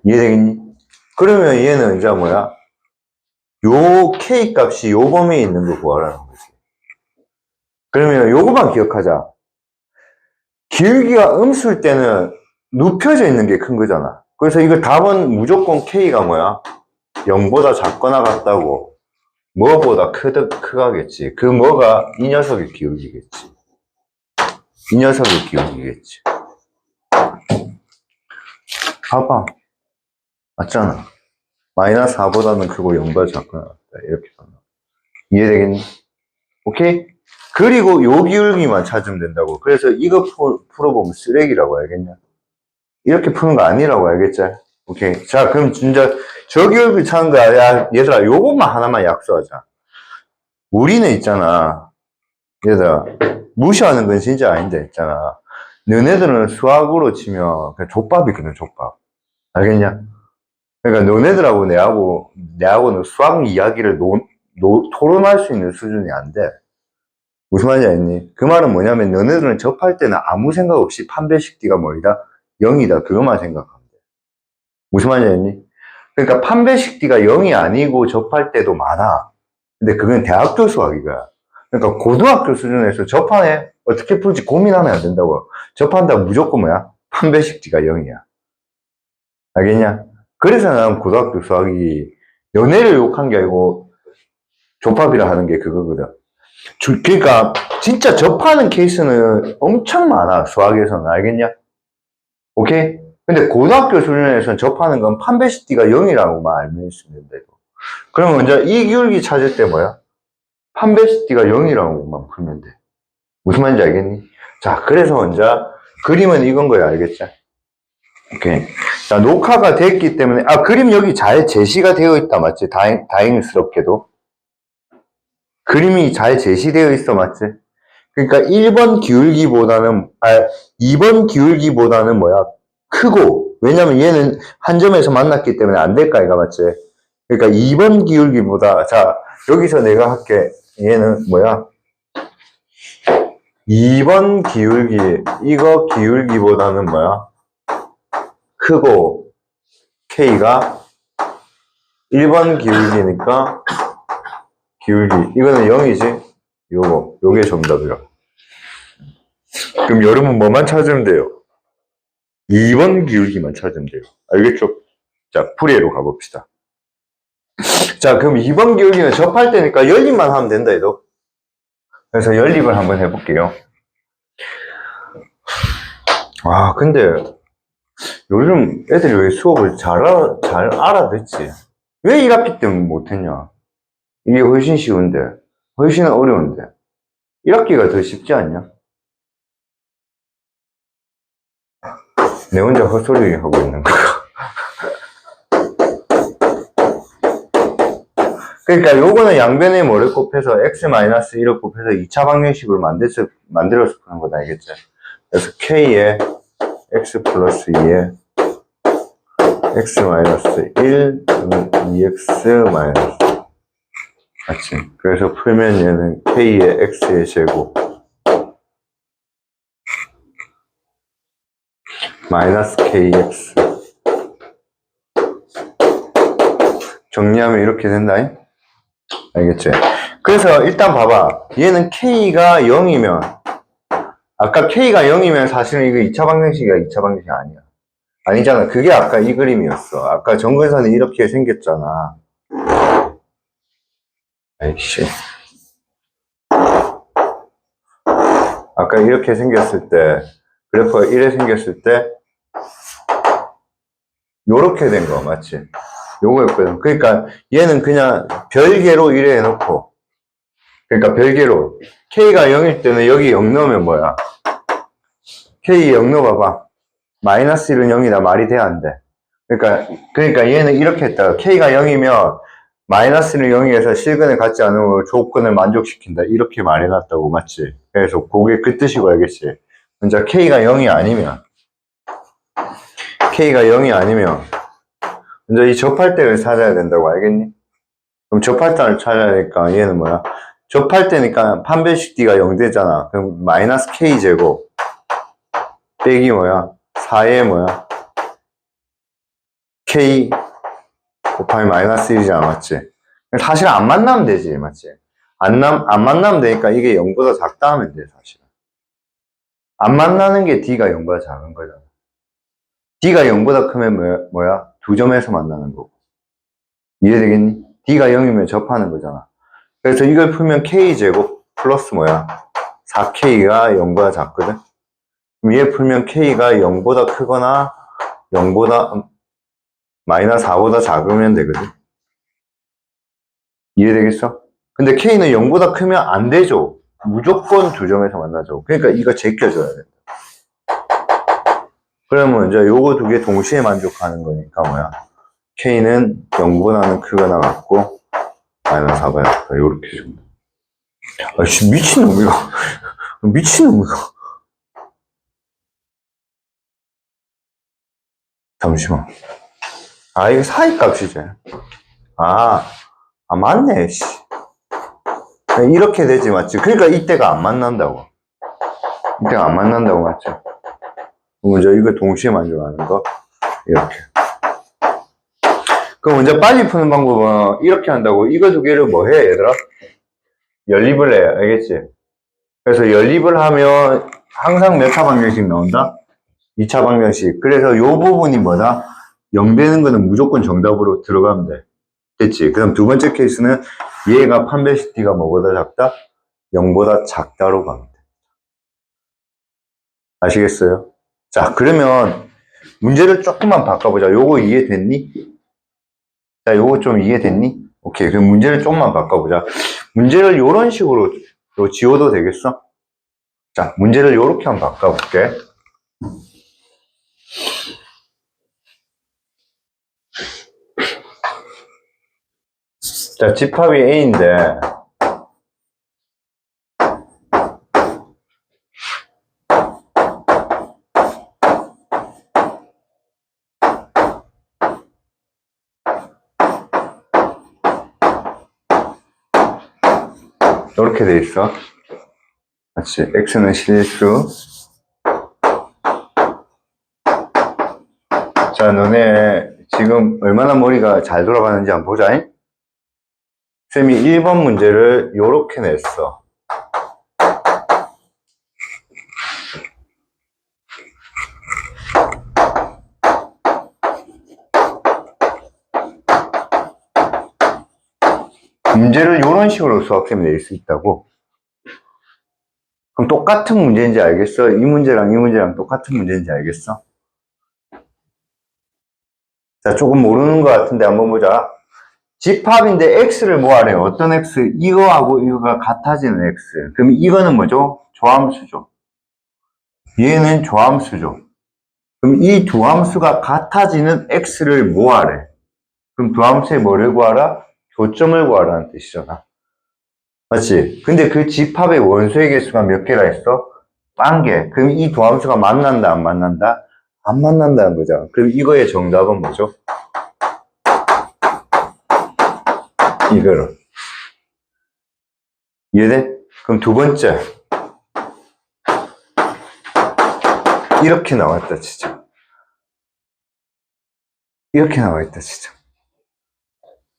이해되겠니? 그러면 얘는 이제 뭐야? 요 K 값이 요 범위에 있는 거 구하라는 거지. 그러면 요거만 기억하자. 기울기가 음수일 때는 눕혀져 있는 게 큰 거잖아. 그래서 이거 답은 무조건 K가 뭐야? 0보다 작거나 같다고. 뭐보다 크가겠지. 그 뭐가 이 녀석의 기울기겠지. 이 녀석의 기울기겠지. 봐봐. 맞잖아. 마이너스 4보다는 크고 0보다 작거나 같다. 이렇게 썼나. 이해되겠니? 오케이? 그리고 요 기울기만 찾으면 된다고. 그래서 이거 풀어보면 쓰레기라고 알겠냐? 이렇게 푸는 거 아니라고 알겠지? 오케이. 자, 그럼 진짜 저 기울기 찾는 거야. 야, 얘들아, 요것만 하나만 약속하자. 우리는 있잖아. 얘들아, 무시하는 건 진짜 아닌데, 있잖아. 너네들은 수학으로 치면 그냥 족밥이거든, 족밥. 알겠냐? 그러니까 너네들하고 내하고는 수학 이야기를 토론할 수 있는 수준이 안 돼. 무슨 말인지 알겠니? 그 말은 뭐냐면 너네들은 접할 때는 아무 생각 없이 판별식 D가 뭐이다? 0이다. 그것만 생각하면 돼. 무슨 말인지 알겠니? 그러니까 판별식 D가 0이 아니고 접할 때도 많아. 근데 그건 대학교 수학이야. 그러니까 고등학교 수준에서 접하네 어떻게 풀지 고민하면 안 된다고. 접한다 무조건 뭐야? 판별식 D가 0이야. 알겠냐? 그래서 난 고등학교 수학이 연애를 욕한 게 아니고 조팝이라 하는 게 그거거든. 그러니까 진짜 접하는 케이스는 엄청 많아, 수학에서는. 알겠냐? 오케이? 근데 고등학교 수준에서는 접하는 건 판별식 D가 0이라고만 알면 있으면 된다. 그럼 먼저 이 기울기 찾을 때 뭐야? 판별식 D가 0이라고만 풀면 돼. 무슨 말인지 알겠니? 자, 그래서 먼저 그림은 이건 거야. 알겠지? 오케이. 자, 녹화가 됐기 때문에, 그림 여기 잘 제시가 되어 있다. 맞지? 다행스럽게도. 그림이 잘 제시되어 있어. 맞지? 그러니까 1번 기울기보다는, 2번 기울기보다는 뭐야? 크고, 왜냐면 얘는 한 점에서 만났기 때문에 안 될까, 이가 맞지? 그러니까 2번 기울기보다, 자, 여기서 내가 할게. 얘는 뭐야? 2번 기울기, 이거 기울기보다는 뭐야? 크고, K가 1번 기울기니까, 기울기. 이거는 0이지? 요게 정답이야. 그럼 여러분 뭐만 찾으면 돼요? 2번 기울기만 찾으면 돼요. 알겠죠? 자, 풀이로 가봅시다. 자, 그럼 2번 기울기는 접할 때니까 연립만 하면 된다, 얘도. 그래서 연립을 한번 해볼게요. 근데 요즘 애들이 왜 수업을 잘 알아듣지? 왜 1학기 때문에 못했냐? 이게 훨씬 쉬운데, 훨씬 어려운데. 1학기가 더 쉽지 않냐? 내 혼자 헛소리 하고 있는 거야. 그러니까 요거는 양변에 뭐를 곱해서 x-1을 곱해서 2차 방정식으로 만들어서 푸는 거다, 알겠지? 그래서 k에 x 플러스 2에 x-1 2x 마이너스, 맞지? 그래서 풀면 얘는 k의 x의 제곱 마이너스 kx, 정리하면 이렇게 된다. 알겠지? 그래서 일단 봐봐. 얘는 k가 0이면, 아까 k가 0이면 사실은 이거 2차 방정식이야, 2차 방정식 아니야. 아니잖아. 그게 아까 이 그림이었어. 아까 정근선이 이렇게 생겼잖아. 아이씨. 아까 이렇게 생겼을 때, 그래프가 이래 생겼을 때, 요렇게 된 거, 맞지? 요거였거든. 그러니까 얘는 그냥 별개로 이래 해놓고, 그러니까 별개로 k가 0일 때는 여기 0 넣으면 뭐야? k 0 넣어봐봐. 마이너스 1은 0이다. 말이 돼, 안 돼? 그러니까 얘는 이렇게 했다. k가 0이면 마이너스는 0에서 실근을 갖지 않으면 조건을 만족시킨다. 이렇게 말해놨다고, 맞지? 그래서 그게 그 뜻이고, 알겠지? 먼저 k가 0이 아니면 먼저 이 접할 때를 찾아야 된다고, 알겠니? 그럼 접할 때를 찾아야 되니까 얘는 뭐야? 접할 때니까 판별식 D가 0 되잖아. 그럼 마이너스 K제곱 빼기 뭐야? 4에 뭐야? K 곱하기 마이너스 1이잖아, 맞지? 사실 안 만나면 되지, 맞지? 안 만나면 되니까 이게 0보다 작다 하면 돼, 사실은. 안 만나는 게 D가 0보다 작은 거잖아. D가 0보다 크면 뭐야? 두 점에서 만나는 거고. 이해되겠니? D가 0이면 접하는 거잖아. 그래서 이걸 풀면 K제곱 플러스 뭐야? 4K가 0보다 작거든? 그럼 얘 풀면 K가 0보다 크거나 0보다 마이너스 4보다 작으면 되거든? 이해되겠어? 근데 K는 0보다 크면 안 되죠. 무조건 두 점에서 만나죠. 그러니까 이거 제껴줘야 된다. 그러면 이제 요거 두 개 동시에 만족하는 거니까 뭐야? K는 0보다는 크거나 같고 마이너스 4보다 작다. 요렇게 줍니다. 아이씨, 미친놈, 이거. 미친놈, 이거. 잠시만. 이거 사이값이지. 맞네, 씨. 이렇게 되지, 맞지? 그러니까 이때가 안 만난다고. 이때가 안 만난다고, 맞지? 먼저 이거 동시에 만족하는 거. 이렇게. 그럼 먼저 빨리 푸는 방법은 이렇게 한다고. 이거 두 개를 뭐 해, 얘들아? 연립을 해, 알겠지? 그래서 연립을 하면 항상 몇 차 방정식 나온다? 2차 방정식. 그래서 요 부분이 뭐다? 0 되는 거는 무조건 정답으로 들어가면 돼. 됐지? 그럼 두 번째 케이스는 얘가 판별식 t가 뭐보다 작다? 0보다 작다로 가면 돼. 아시겠어요? 자, 그러면 문제를 조금만 바꿔보자. 요거 이해됐니? 자, 요거 좀 이해됐니? 오케이. 그럼 문제를 조금만 바꿔보자. 문제를 요런 식으로 지워도 되겠어? 자, 문제를 요렇게 한번 바꿔볼게. 자, 집합이 A인데, 요렇게 돼 있어. 맞지? X는 실수. 자, 너네 지금 얼마나 머리가 잘 돌아가는지 한번 보자. 쌤이 1번 문제를 요렇게 냈어. 문제를 요런 식으로 수학쌤이 낼 수 있다고. 그럼 똑같은 문제인지 알겠어? 이 문제랑 이 문제랑 똑같은 문제인지 알겠어? 자, 조금 모르는 것 같은데 한번 보자. 집합인데 x를 뭐하래요? 어떤 x? 이거하고 이거가 같아지는 x. 그럼 이거는 뭐죠? 조함수죠. 얘는 조함수죠. 그럼 이 두 함수가 같아지는 x를 뭐하래? 그럼 두 함수의 뭐를 구하라? 교점을 구하라는 뜻이잖아. 맞지? 근데 그 집합의 원소의 개수가 몇 개라 했어? 1개. 그럼 이 두 함수가 만난다, 안 만난다? 안 만난다는 거죠. 그럼 이거의 정답은 뭐죠? 이거를. 이해돼? 그럼 두 번째. 이렇게 나왔다, 진짜. 이렇게 나와 있다, 진짜.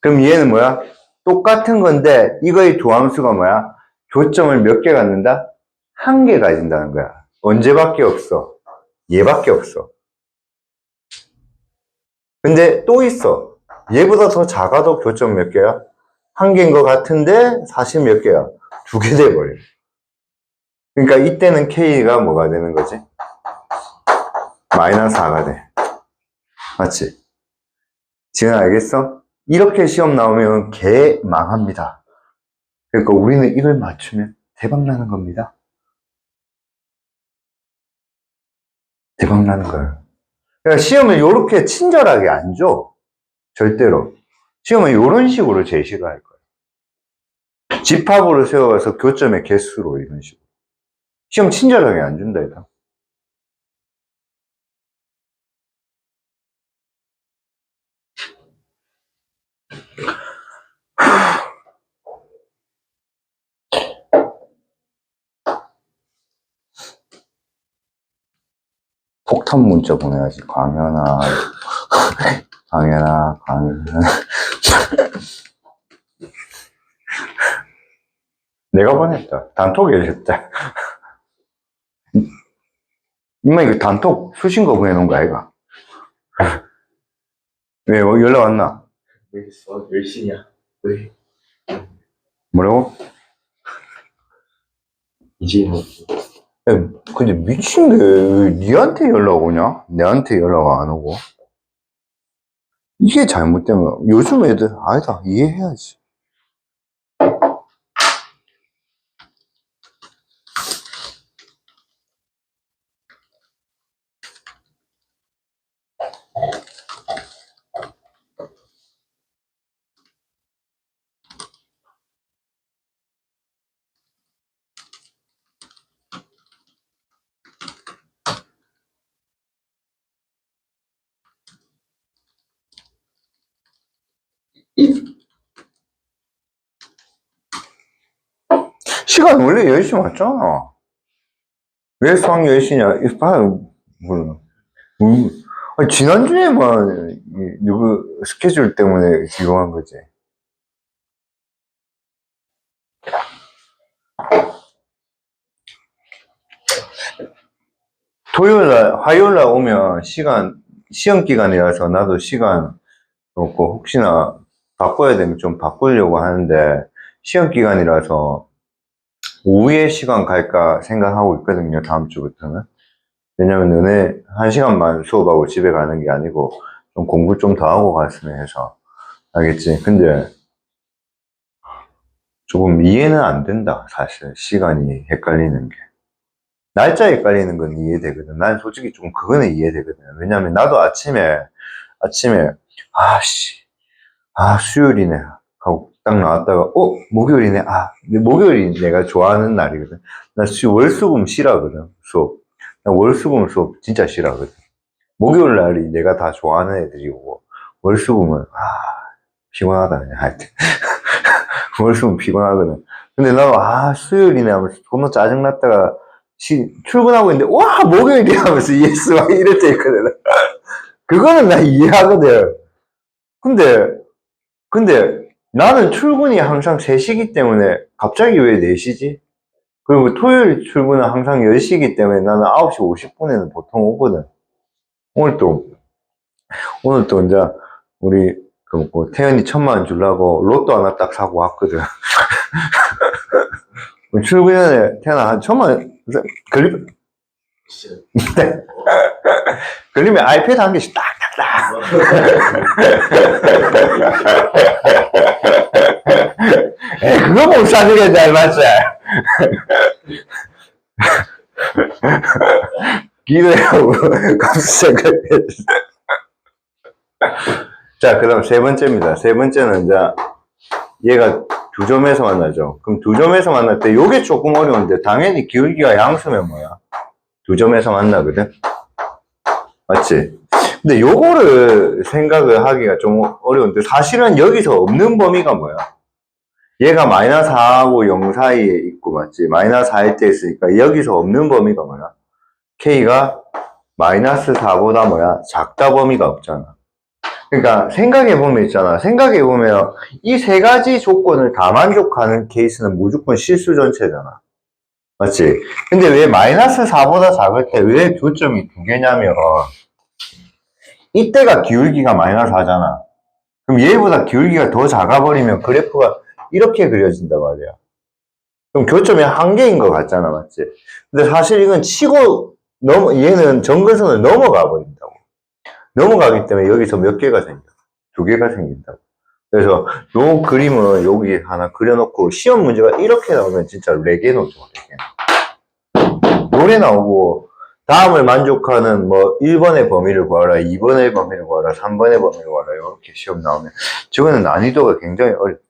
그럼 얘는 뭐야? 똑같은 건데, 이거의 두 함수가 뭐야? 교점을 몇 개 갖는다? 1개 가진다는 거야. 언제밖에 없어? 얘밖에 없어. 근데 또 있어. 얘보다 더 작아도 교점 몇 개야? 1개인 것 같은데, 사실 몇 개야? 2개 돼버려. 그러니까 이때는 K가 뭐가 되는 거지? 마이너스 4가 돼. 맞지? 지금 알겠어? 이렇게 시험 나오면 개 망합니다. 그러니까 우리는 이걸 맞추면 대박 나는 겁니다. 대박 나는 거예요. 그러니까 시험을 이렇게 친절하게 안 줘. 절대로. 시험은 이런 식으로 제시를 할 거예요. 집합으로 세워서 교점의 개수로 이런 식으로. 시험 친절하게 안 준다, 이거. 폭탄 문자 보내야지. 광현아, 광현아, 광현아. 내가 보냈다. 단톡에 해줬다. 임마 이거 단톡 수신 거 보내놓은 거 아이가? 왜 연락 왔나? 왜 열심이야? 왜? 뭐라고? 이제 뭐 야, 근데 미친 게 왜 니한테 연락 오냐? 내한테 연락 안 오고. 이게 잘못된 거야. 요즘 애들 아니다 이해해야지. 시간 원래 10시 맞잖아. 왜 수학 10시냐? 이봐, 몰라. 아니, 지난주에만 누구 스케줄 때문에 지금 한 거지. 화요일날 오면 시험 기간이라서 나도 시간 없고, 혹시나 바꿔야 되면 좀 바꾸려고 하는데, 시험 기간이라서 오후에 시간 갈까 생각하고 있거든요, 다음 주부터는. 왜냐면 너네 1시간만 수업하고 집에 가는 게 아니고, 좀 공부 좀 더 하고 갔으면 해서. 알겠지? 근데, 조금 이해는 안 된다, 사실. 시간이 헷갈리는 게. 날짜 헷갈리는 건 이해되거든. 난 솔직히 좀 그거는 이해되거든. 왜냐면 나도 아침에, 수요일이네. 하고 딱 나왔다가, 목요일이네. 근데 목요일이 내가 좋아하는 날이거든. 나 월수금 싫어하거든, 수업. 나 월수금 수업 진짜 싫어하거든. 목요일 날이 내가 다 좋아하는 애들이고, 월수금은, 피곤하다, 그냥 하여튼. 월수금 피곤하거든. 근데 나도, 수요일이네 하면서 존나 짜증났다가, 출근하고 있는데, 목요일이 하면서 예스, 막 이럴 때 있거든. 그거는 나 이해하거든. 근데 나는 출근이 항상 3시기 때문에 갑자기 왜 4시지? 그리고 토요일 출근은 항상 10시기 때문에 나는 9시 50분에는 보통 오거든. 오늘 또 이제 우리 태연이 1,000만 원 주려고 로또 하나 딱 사고 왔거든. 출근 전에 태연아 한 1,000만 원 진짜. 걸리면 아이패드 한 개씩 딱딱딱. 그거 못 사는 게 잘 맞지? 기대하고 깜짝을. 자, 그 다음 3번째입니다. 3번째는 이제 얘가 2점에서 만나죠. 그럼 2점에서 만날 때 요게 조금 어려운데 당연히 기울기가 양수면 뭐야? 2점에서 만나거든? 맞지? 근데 요거를 생각을 하기가 좀 어려운데 사실은 여기서 없는 범위가 뭐야? 얘가 마이너스 4하고 0 사이에 있고 맞지? 마이너스 4일 때 있으니까 여기서 없는 범위가 뭐야? K가 마이너스 4보다 뭐야? 작다 범위가 없잖아. 그러니까 생각해보면 있잖아. 생각해보면 이 3가지 조건을 다 만족하는 케이스는 무조건 실수 전체잖아. 맞지? 근데 왜 마이너스 4보다 작을 때 왜 교점이 2개냐면 이때가 기울기가 마이너스 4잖아. 그럼 얘보다 기울기가 더 작아버리면 그래프가 이렇게 그려진단 말이야. 그럼 교점이 1개인 것 같잖아, 맞지? 근데 사실 이건 얘는 정근선을 넘어가 버린다고. 넘어가기 때문에 여기서 몇 개가 생겨? 2개가 생긴다고. 그래서 요 그림은 여기 하나 그려놓고 시험 문제가 이렇게 나오면 진짜 레게노죠, 레게노. 노래 나오고 다음을 만족하는 1번의 범위를 구하라, 2번의 범위를 구하라, 3번의 범위를 구하라 이렇게 시험 나오면 저거는 난이도가 굉장히 어렵죠.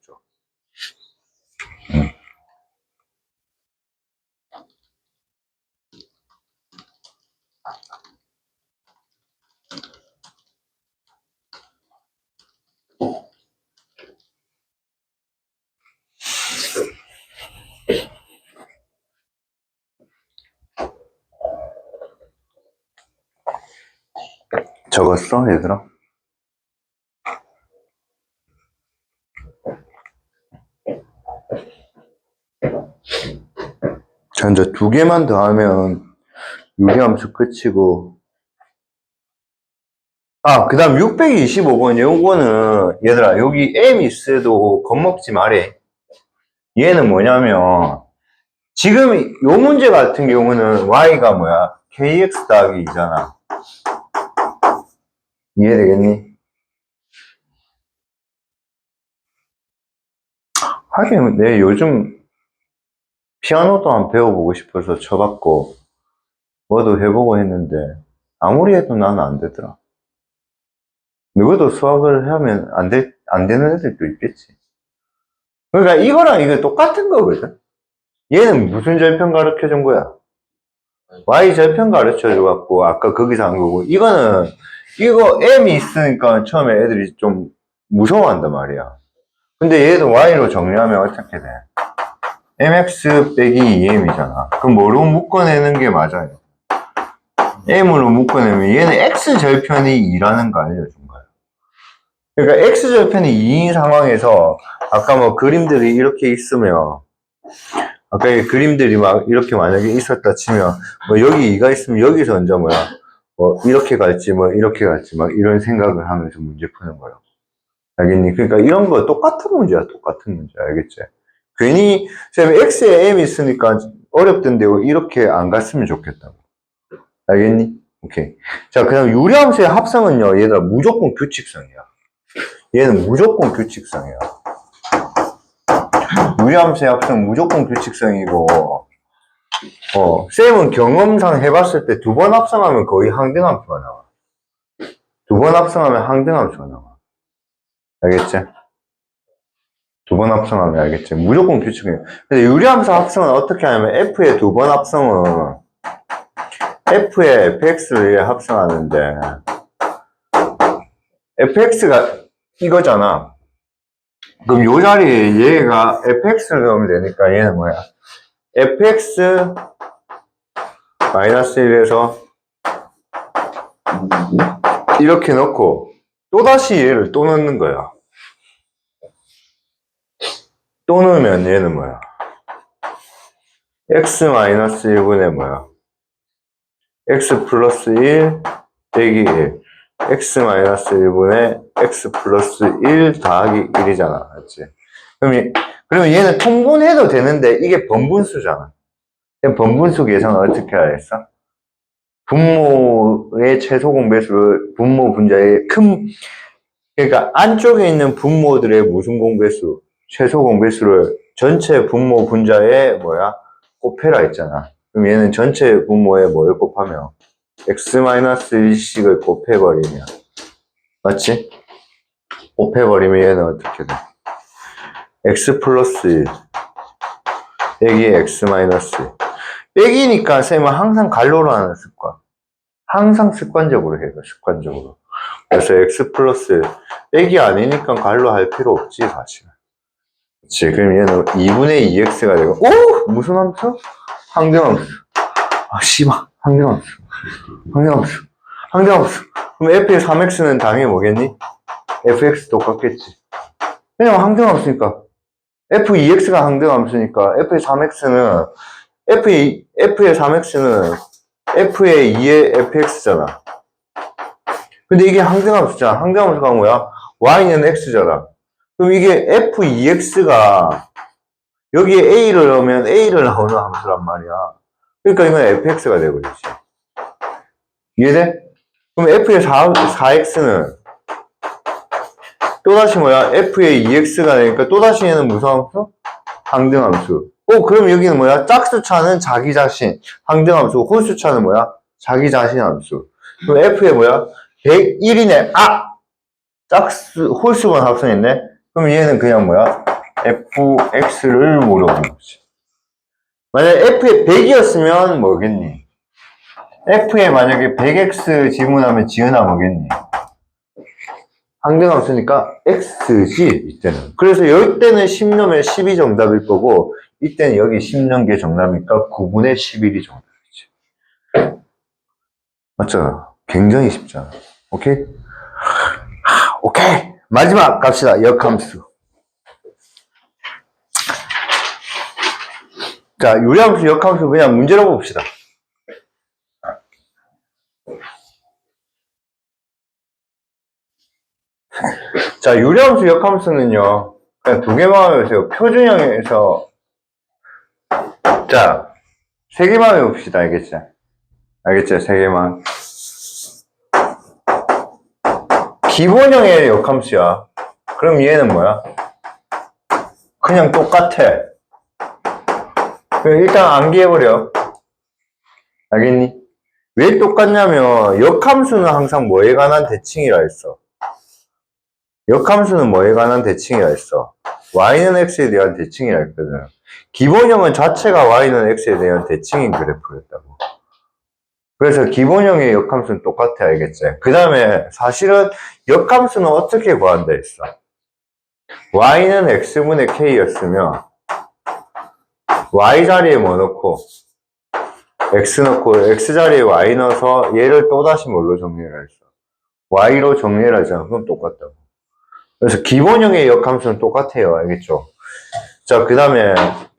적었어, 얘들아? 자, 이제 2개만 더 하면 유리함수 끝이고. 그 다음 625번, 요거는, 얘들아, 여기 M 있어도 겁먹지 말해. 얘는 뭐냐면, 지금 요 문제 같은 경우는 Y가 뭐야? KX 더하기 2잖아. 이해되겠니? 하긴, 내 요즘 피아노도 한번 배워보고 싶어서 쳐봤고, 뭐도 해보고 했는데, 아무리 해도 나는 안 되더라. 누구도 수학을 하면 안 되는 애들도 있겠지. 그러니까 이거랑 이거 똑같은 거거든. 얘는 무슨 절편 가르쳐 준 거야? Y 절편 가르쳐 줘갖고, 아까 거기서 한 거고, 이거 M이 있으니까 처음에 애들이 좀 무서워한단 말이야. 근데 얘도 Y로 정리하면 어떻게 돼? MX 빼기 2M이잖아. 그럼 뭐로 묶어내는 게 맞아요? M으로 묶어내면 얘는 X 절편이 2라는 거 알려준 거야. 그러니까 X절편이 2인 상황에서 아까 그림들이 이렇게 있으면 아까 이 그림들이 막 이렇게 만약에 있었다 치면, 뭐 여기 2가 있으면 여기서 언제 뭐야, 뭐 이렇게 갈지, 뭐 이렇게 갈지, 막 이런 생각을 하면서 문제 푸는 거야. 알겠니? 그러니까 이런 거 똑같은 문제야, 똑같은 문제. 알겠지? 괜히, 쌤, X에 M 있으니까 어렵던데 이렇게 안 갔으면 좋겠다고. 알겠니? 오케이. 자, 그다음 유리함수의 합성은요, 얘들아, 무조건 규칙성이야. 얘는 무조건 규칙성이야. 유리함수의 합성 무조건 규칙성이고, 쌤은 경험상 해봤을 때 두 번 합성하면 거의 항등함수가 나와. 두 번 합성하면 항등함수가 나와. 알겠지? 두 번 합성하면 알겠지? 무조건 규칙이에요. 근데 유리함수 합성은 어떻게 하냐면 F의 두 번 합성은 F의 fx를 합성하는데 fx가 이거잖아. 그럼 요 자리에 얘가 fx를 넣으면 되니까 얘는 뭐야? fx 마이너스 1에서 이렇게 넣고 또다시 얘를 또 넣는 거야. 또 넣으면 얘는 뭐야? x 마이너스 1분의 뭐야? x 플러스 1 빼기 1 x 마이너스 1분의 x 플러스 1 더하기 1이잖아. 맞지? 그러면 얘는 통분해도 되는데 이게 번분수잖아. 번분수 계산을 어떻게 하겠어? 분모의 최소 공배수를 분모 분자의 그러니까 안쪽에 있는 분모들의 무슨 공배수, 최소 공배수를 전체 분모 분자의 뭐야? 곱해라 했잖아. 그럼 얘는 전체 분모에 뭐를 곱하면 x-1씩을 곱해버리면 맞지? 곱해버리면 얘는 어떻게 돼? x 플러스 1 빼기 x 마이너스 1 빼기니까 쌤은 항상 갈로로 하는 습관. 항상 습관적으로 해요. 습관적으로. 그래서 x 플러스 1 빼기 아니니까 갈로 할 필요 없지 사실. 그치? 그럼 얘는 2분의 2x가 되고 오! 무슨 함수? 항등함수. 아 씨발 항등함수. 항등함수. 항등함수. 그럼 f의 3x는 당연히 뭐겠니? fx 똑같겠지. 왜냐면 항등함수니까. f2x가 항등함수니까 f의 3x는 f의 3x는 f의 2의 fx잖아. 근데 이게 항등함수잖아. 항등함수가 뭐야? y는 x잖아. 그럼 이게 f2x가 여기에 a를 넣으면 a를 나오는 함수란 말이야. 그러니까 이건 fx가 되버리지. 이해돼? 그럼 f의 4x는 또다시 뭐야? f의 2x가 되니까 또다시 얘는 무슨 함수? 항등함수. 그럼 여기는 뭐야? 짝수차는 자기 자신. 항등함수. 홀수차는 뭐야? 자기 자신 함수. 그럼 f의 뭐야? 101이네. 홀수만 합성했네? 그럼 얘는 그냥 뭐야? fx를 물어본 거지. 만약에 f의 100이었으면 뭐겠니? f에 만약에 100x 지문하면 지은아 뭐겠니? 항등함수니까 x지 이때는. 그래서 이때는 10 넣으면 10이 정답일 거고 이때는 여기 10 넣은 게 정답이니까 9분의 11이 정답이지. 맞잖아. 굉장히 쉽잖아. 오케이? 오케이. 마지막 갑시다. 역함수. 자, 유리함수, 역함수 그냥 문제로 봅시다. 자, 유리함수, 역함수는요. 그냥 두 개만 해보세요. 표준형에서 자, 세 개만 해봅시다. 알겠지? 알겠지? 세 개만. 기본형의 역함수야. 그럼 얘는 뭐야? 그냥 똑같아. 일단 암기해버려. 알겠니? 왜 똑같냐면 역함수는 항상 뭐에 관한 대칭이라 했어. 역함수는 뭐에 관한 대칭이라 했어. y는 x에 대한 대칭이라 했거든. 기본형은 자체가 y는 x에 대한 대칭인 그래프였다고. 그래서 기본형의 역함수는 똑같아. 알겠지? 그 다음에 사실은 역함수는 어떻게 구한다 했어. y는 x분의 k였으면 y 자리에 뭐 넣고 x 넣고 x 자리에 y 넣어서 얘를 또다시 뭘로 정리를 했어. y로 정리를 하잖아. 그럼 똑같다고. 그래서 기본형의 역함수는 똑같아요. 알겠죠? 자, 그 다음에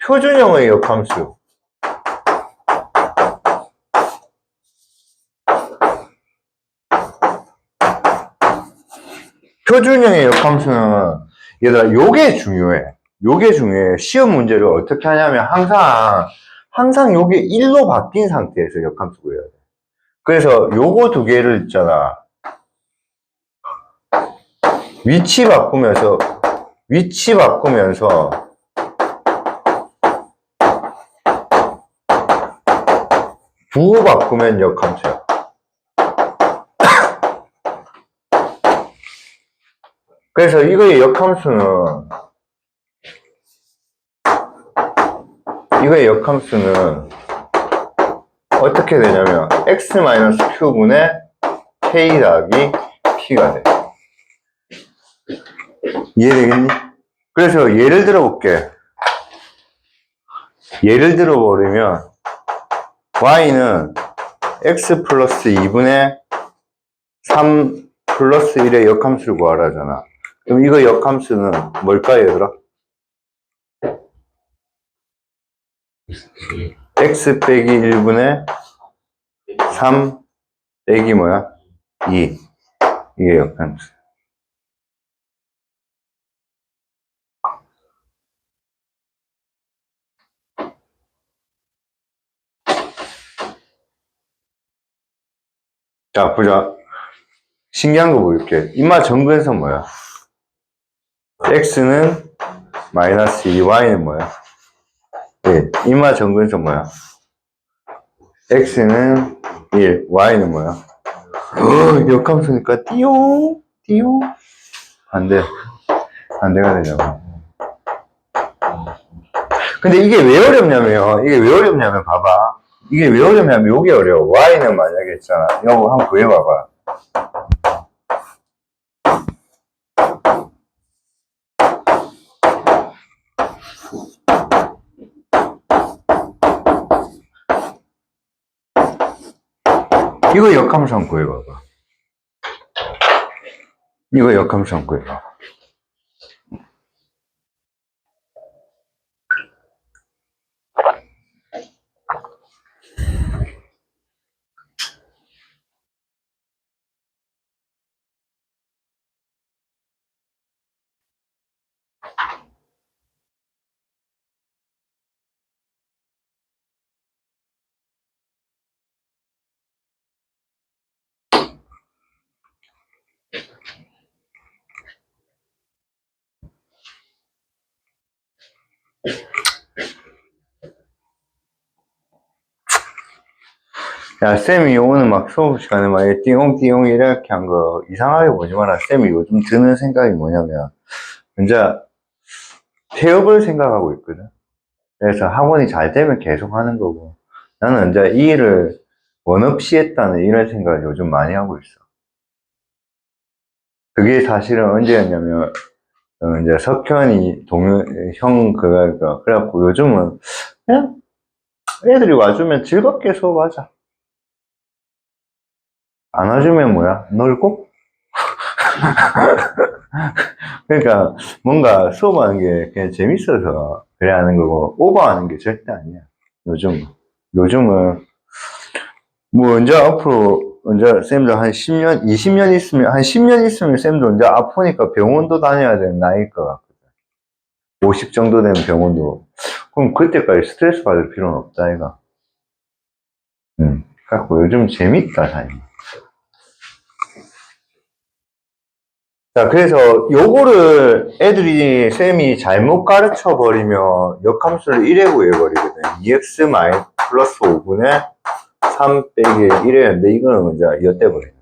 표준형의 역함수. 표준형의 역함수는 얘들아 요게 중요해. 요게 중요해. 시험 문제를 어떻게 하냐면 항상 요게 1로 바뀐 상태에서 역함수 구해야 돼. 그래서 요거 두 개를 있잖아. 위치 바꾸면서 부호 바꾸면 역함수야. 그래서 이거의 역함수는 어떻게 되냐면 x-q분의 k 더하기 p가 돼. 이해되겠니? 그래서 예를 들어볼게. 예를 들어버리면 y는 x 플러스 2분의 3 플러스 1의 역함수를 구하라잖아. 그럼 이거 역함수는 뭘까, 얘들아? x 빼기 1분의 3 빼기 뭐야? 2. 이게 역함수. 자, 보자. 신기한 거 보여줄게. 인마 정근선 뭐야? x는 마이너스 2, y는 뭐야? 네, 인마 정근선 뭐야? x는 1, y는 뭐야? 역함수니까 띠용. 반대가 되잖아. 근데 이게 왜 어렵냐면 봐봐. 이게 왜 어렵냐면 요게 어려워. y는 만약에 있잖아. 이거 한번 구해봐봐. 이거 역함수 한번 구해봐봐. 이거 역함수 한번 구해봐. 야, 쌤이 오늘 막 수업 시간에 막 띠용띠용 이렇게 한 거 이상하게 보지 마라. 쌤이 요즘 드는 생각이 뭐냐면, 이제 태업을 생각하고 있거든. 그래서 학원이 잘 되면 계속 하는 거고, 나는 이제 이 일을 원 없이 했다는 이런 생각을 요즘 많이 하고 있어. 그게 사실은 언제였냐면, 이제 석현이 그래갖고 요즘은 그냥 애들이 와주면 즐겁게 수업하자. 안 와주면 뭐야? 놀고? 그러니까 뭔가 수업하는 게 그냥 재밌어서 그래 하는 거고 오버하는 게 절대 아니야. 요즘은 뭐 이제 앞으로 이제 쌤도 한 10년, 20년 있으면 한 10년 있으면 쌤도 이제 아프니까 병원도 다녀야 되는 나이일 것 같거든. 50 정도 되면 병원도. 그럼 그때까지 스트레스 받을 필요는 없다 이가. 그래갖고 요즘 재밌다 사실. 자, 그래서 요거를 애들이 쌤이 잘못 가르쳐 버리면 역함수를 1에 구해버리거든. 2x 플러스 5분의 3 빼기 1이었는데 이거는 이제 엿대버리는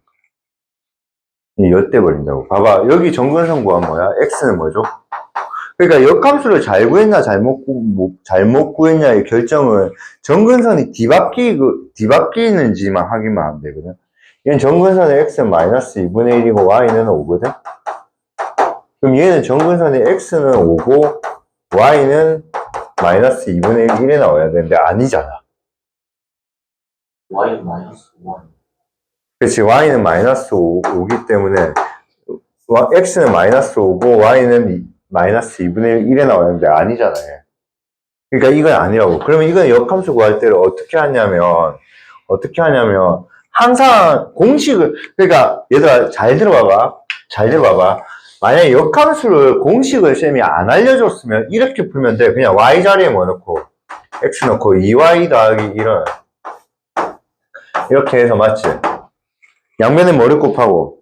거야. 엿대버린다고. 봐봐. 여기 정근선 구한 뭐야? x는 뭐죠? 그러니까 역함수를 잘 구했나 잘못 구했냐의 결정은 정근선이 뒤바뀌는지만 확인만 하면 되거든. 얘는 정근선의 x는 마이너스 2분의 1이고 y는 5거든. 그럼 얘는 정근선의 x는 5고 y는 마이너스 2분의 1에 나와야 되는데 아니잖아. y는 마이너스 5. 그렇지. y는 마이너스 5기 때문에 x는 마이너스 5고 y는 마이너스 2분의 1에 나와야 되는데 아니잖아요. 그러니까 이건 아니라고. 그러면 이건 역함수 구할 때를 어떻게 하냐면, 항상 공식을, 그러니까 얘들아, 잘 들어봐봐. 잘 들어봐봐. 만약에 역함수를 공식을 쌤이 안 알려줬으면 이렇게 풀면 돼. 그냥 y 자리에 뭐 넣고, x 넣고, 2y 더하기 1은 이렇게 해서 맞지? 양변에 뭐를 곱하고,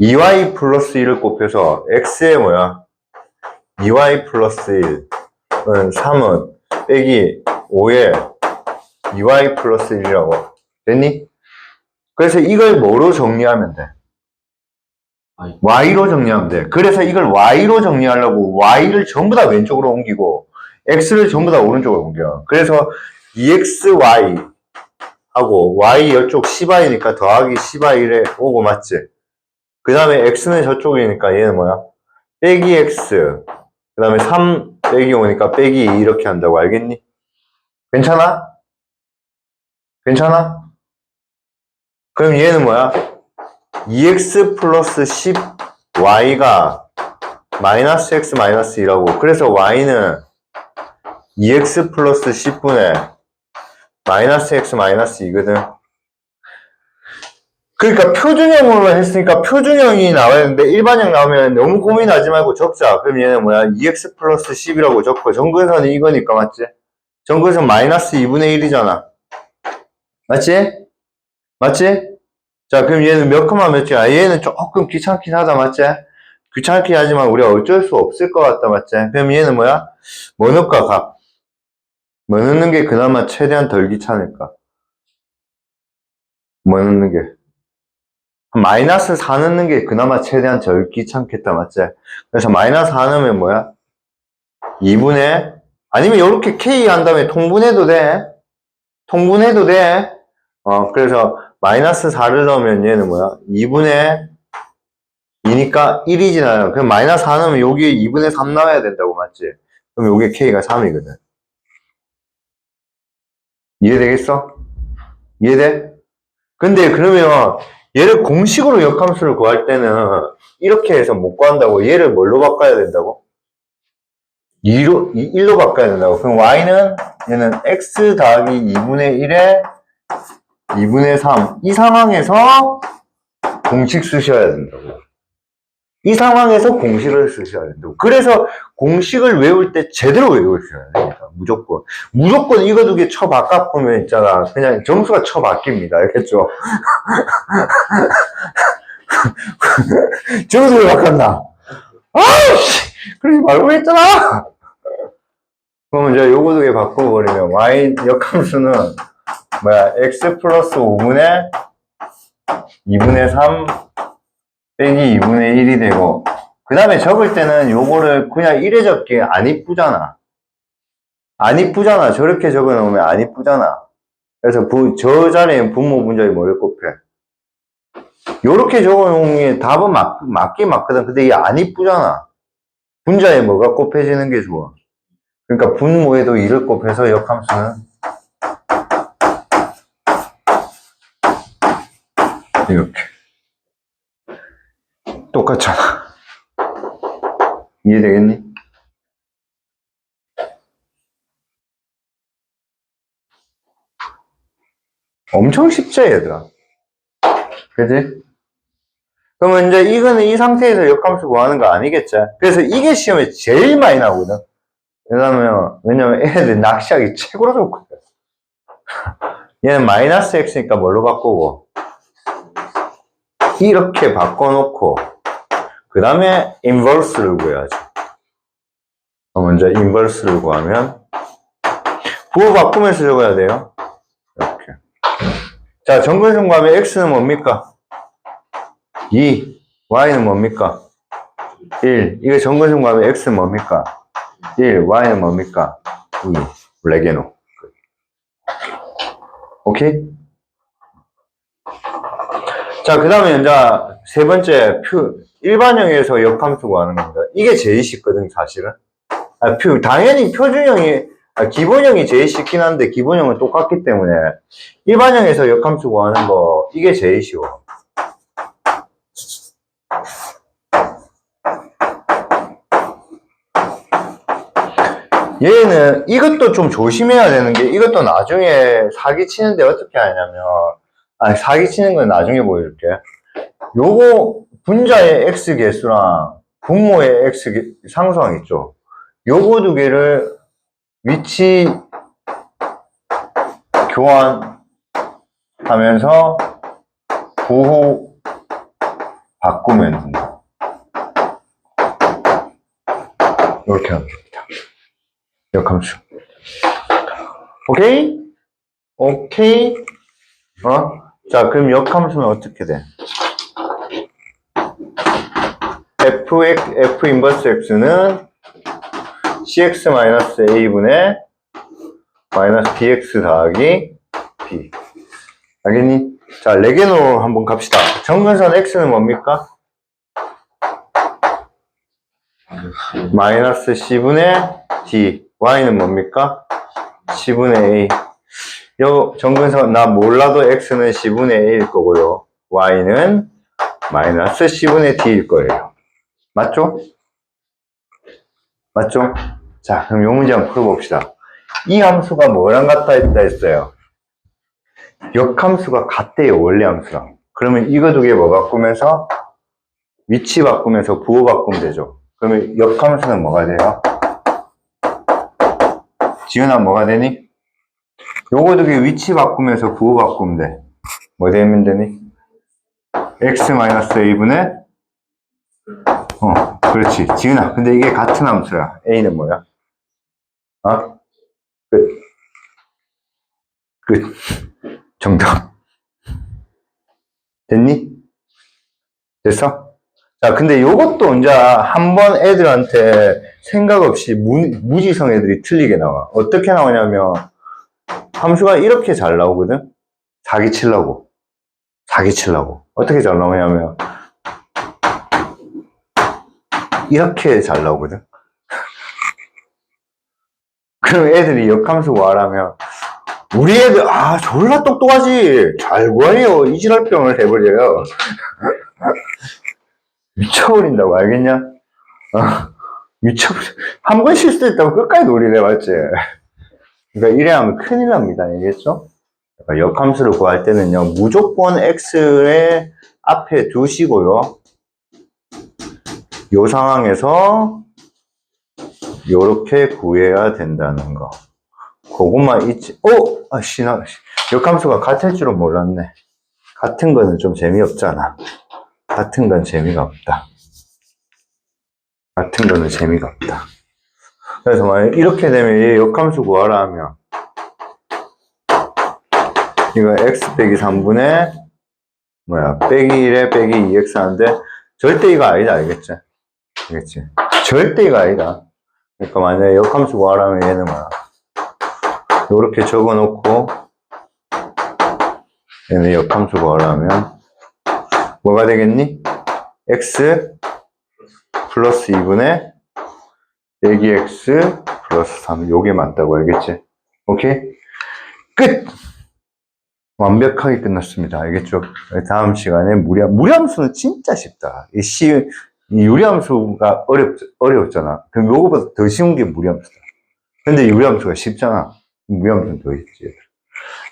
2y 플러스 1을 곱해서 x에 뭐야? 2y 플러스 1은 3은 빼기 5에 2y 플러스 1이라고. 됐니? 그래서 이걸 뭐로 정리하면 돼? y로 정리하면 돼. 그래서 이걸 y로 정리하려고 y를 전부 다 왼쪽으로 옮기고 x를 전부 다 오른쪽으로 옮겨. 그래서 2xy 하고 y 이쪽 10y니까 더하기 10y에 오고 맞지? 그 다음에 x는 저쪽이니까 얘는 뭐야? 빼기 x 그 다음에 3 빼기 5니까 빼기 2 이렇게 한다고. 알겠니? 괜찮아? 괜찮아? 그럼 얘는 뭐야? 2x 플러스 10y가 마이너스 x 마이너스 2라고. 그래서 y는 2x 플러스 10분의 마이너스 x 마이너스 2거든. 그러니까 표준형으로 했으니까 표준형이 나와야 되는데 일반형 나오면 너무 고민하지 말고 적자. 그럼 얘는 뭐야? 2x 플러스 10이라고 적고 정근선이 이거니까 맞지? 정근선 마이너스 2분의 1이잖아. 맞지? 맞지? 자, 그럼 얘는 몇 컴마 몇이야? 아, 얘는 조금 귀찮긴 하다, 맞지? 귀찮긴 하지만 우리가 어쩔 수 없을 것 같다, 맞지? 그럼 얘는 뭐야? 뭐 넣을까, 각? 뭐 넣는 게 그나마 최대한 덜 귀찮을까? 뭐 넣는 게? 마이너스 4 넣는 게 그나마 최대한 덜 귀찮겠다, 맞지? 그래서 마이너스 4 넣으면 뭐야? 2분의, 아니면 이렇게 K 한 다음에 통분해도 돼. 통분해도 돼. 그래서 마이너스 4를 넣으면 얘는 뭐야? 2분의 2니까 1이잖아요. 그럼 마이너스 4 넣으면 여기에 2분의 3 나와야 된다고, 맞지? 그럼 여기에 K가 3이거든. 이해되겠어? 이해돼? 근데 그러면 얘를 공식으로 역함수를 구할 때는 이렇게 해서 못 구한다고. 얘를 뭘로 바꿔야 된다고? 1로 바꿔야 된다고. 그럼 y는 얘는 x 더하기 2분의 1에 2분의 3. 이 상황에서 공식 쓰셔야 된다고. 이 상황에서 공식을 쓰셔야 된다고. 그래서 공식을 외울 때 제대로 외우셔야 됩니다. 무조건. 무조건 이거 두 개 쳐 바꿔보면 있잖아. 그냥 점수가 쳐 바뀝니다. 알겠죠? 점수가 바꿨나? 아우씨! 그러지 말고 했잖아! 그럼 이제 요거 두 개 바꿔버리면 y 역함수는 뭐야? x 플러스 5분의 2분의 3 빼기 2분의 1이 되고 그 다음에 적을 때는 요거를 그냥 이래 적기 안 이쁘잖아. 안 이쁘잖아. 저렇게 적어 놓으면 안 이쁘잖아. 그래서 저 자리에 분모 분자에 뭐를 곱해? 요렇게 적어 놓은 게 답은 맞긴 맞거든. 근데 이게 안 이쁘잖아. 분자에 뭐가 곱해지는 게 좋아. 그러니까 분모에도 2를 곱해서 역함수는 이렇게 똑같잖아. 이해되겠니? 엄청 쉽지 얘들아. 그지? 그러면 이제 이거는 이 상태에서 역함수 구하는 거 아니겠지? 그래서 이게 시험에 제일 많이 나오거든. 왜냐면 애들 낚시하기 최고로 좋거든. 얘는 마이너스 x니까 뭘로 바꾸고 이렇게 바꿔놓고 그 다음에 인버스를 구해야지. 먼저 인버스를 구하면 부호 바꾸면서 적어야 돼요. 이렇게. 자, 정근선 구하면 x는 뭡니까? 2, y는 뭡니까? 1. 이거 정근선 구하면 x는 뭡니까? 1, y는 뭡니까? 2. 레게노. 오케이? 자, 그 다음에 이제 세 번째 일반형에서 역함수 구하는 겁니다. 이게 제일 쉽거든, 사실은. 당연히 기본형이 제일 쉽긴 한데, 기본형은 똑같기 때문에, 일반형에서 역함수 구하는 거, 이게 제일 쉬워. 얘는 이것도 좀 조심해야 되는 게 이것도 나중에 사기치는데 어떻게 하냐면 아니 사기치는 건 나중에 보여줄게. 요거 분자의 x 개수랑 분모의 x 상수항 있죠. 요거 두 개를 위치 교환하면서 부호 바꾸면 된다. 이렇게 하면 됩니다. 역함수. 오케이? 오케이? 자, 그럼 역함수는 어떻게 돼? f 인버스 x는 cx-a분의 마이너스 bx 더하기 b. 알겠니? 자, 레게노 한번 갑시다. 정근선 x는 뭡니까? 마이너스 c분의 d. y는 뭡니까? c분의 a. 요 정근선 나 몰라도 x는 c분의 a일 거고요. y는 마이너스 c분의 d일 거예요. 맞죠? 맞죠? 자, 그럼 요 문제 한번 풀어봅시다. 이 함수가 뭐랑 같다 했다 했어요? 역함수가 같대요, 원래 함수랑. 그러면 이거 두 개 뭐 바꾸면서? 위치 바꾸면서 부호 바꾸면 되죠. 그러면 역함수는 뭐가 돼요? 지은아 뭐가 되니? 요거 두 개 위치 바꾸면서 부호 바꾸면 돼. 뭐 되면 되니? x-a분의 그렇지. 지은아, 근데 이게 같은 함수야. a는 뭐야? 끝. 끝. 정답. 됐니? 됐어? 자, 근데 요것도 이제 한번 애들한테 생각 없이 무지성 애들이 틀리게 나와. 어떻게 나오냐면, 함수가 이렇게 잘 나오거든? 사기치려고. 어떻게 잘 나오냐면, 이렇게 잘 나오거든? 그럼 애들이 역함수 구하라면, 우리 애들, 졸라 똑똑하지. 잘 구해요. 이지랄병을 해버려요. 미쳐버린다고, 알겠냐? 미쳐버려. 한 번 실수했다고 끝까지 노리래, 맞지? 그러니까 이래 하면 큰일 납니다. 알겠죠? 그러니까 역함수를 구할 때는요, 무조건 x의 앞에 두시고요. 요 상황에서 요렇게 구해야 된다는 거. 그것만 잊지. 나 역함수가 같을 줄은 몰랐네. 같은 거는 좀 재미없잖아. 같은 건 재미가 없다. 그래서 만약 이렇게 되면 얘 역함수 구하라 하면 이거 x 빼기 3분의 빼기 1에 빼기 2x 하는데 절대 이거 아니다. 알겠지? 절대 이거 아니다. 그러니까 만약에 역함수 구하라 하면 얘는 요렇게 적어 놓고 얘는 역함수 구하라 하면 뭐가 되겠니? x 플러스 2분의 빼기 x 플러스 3. 요게 맞다고 알겠지? 오케이? 끝! 완벽하게 끝났습니다. 알겠죠? 다음 시간에 무리함수는 진짜 쉽다. 이 유리함수가 어렵잖아. 그럼 요거보다 더 쉬운 게 무리함수다. 근데 유리함수가 쉽잖아. 무리함수는 더 쉽지.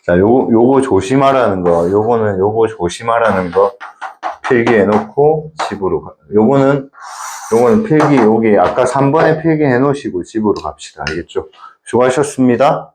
자, 요거 조심하라는 거, 요거 조심하라는 거 필기해 놓고 집으로 요거는 필기, 여기 아까 3번에 필기해 놓으시고 집으로 갑시다. 알겠죠? 수고하셨습니다.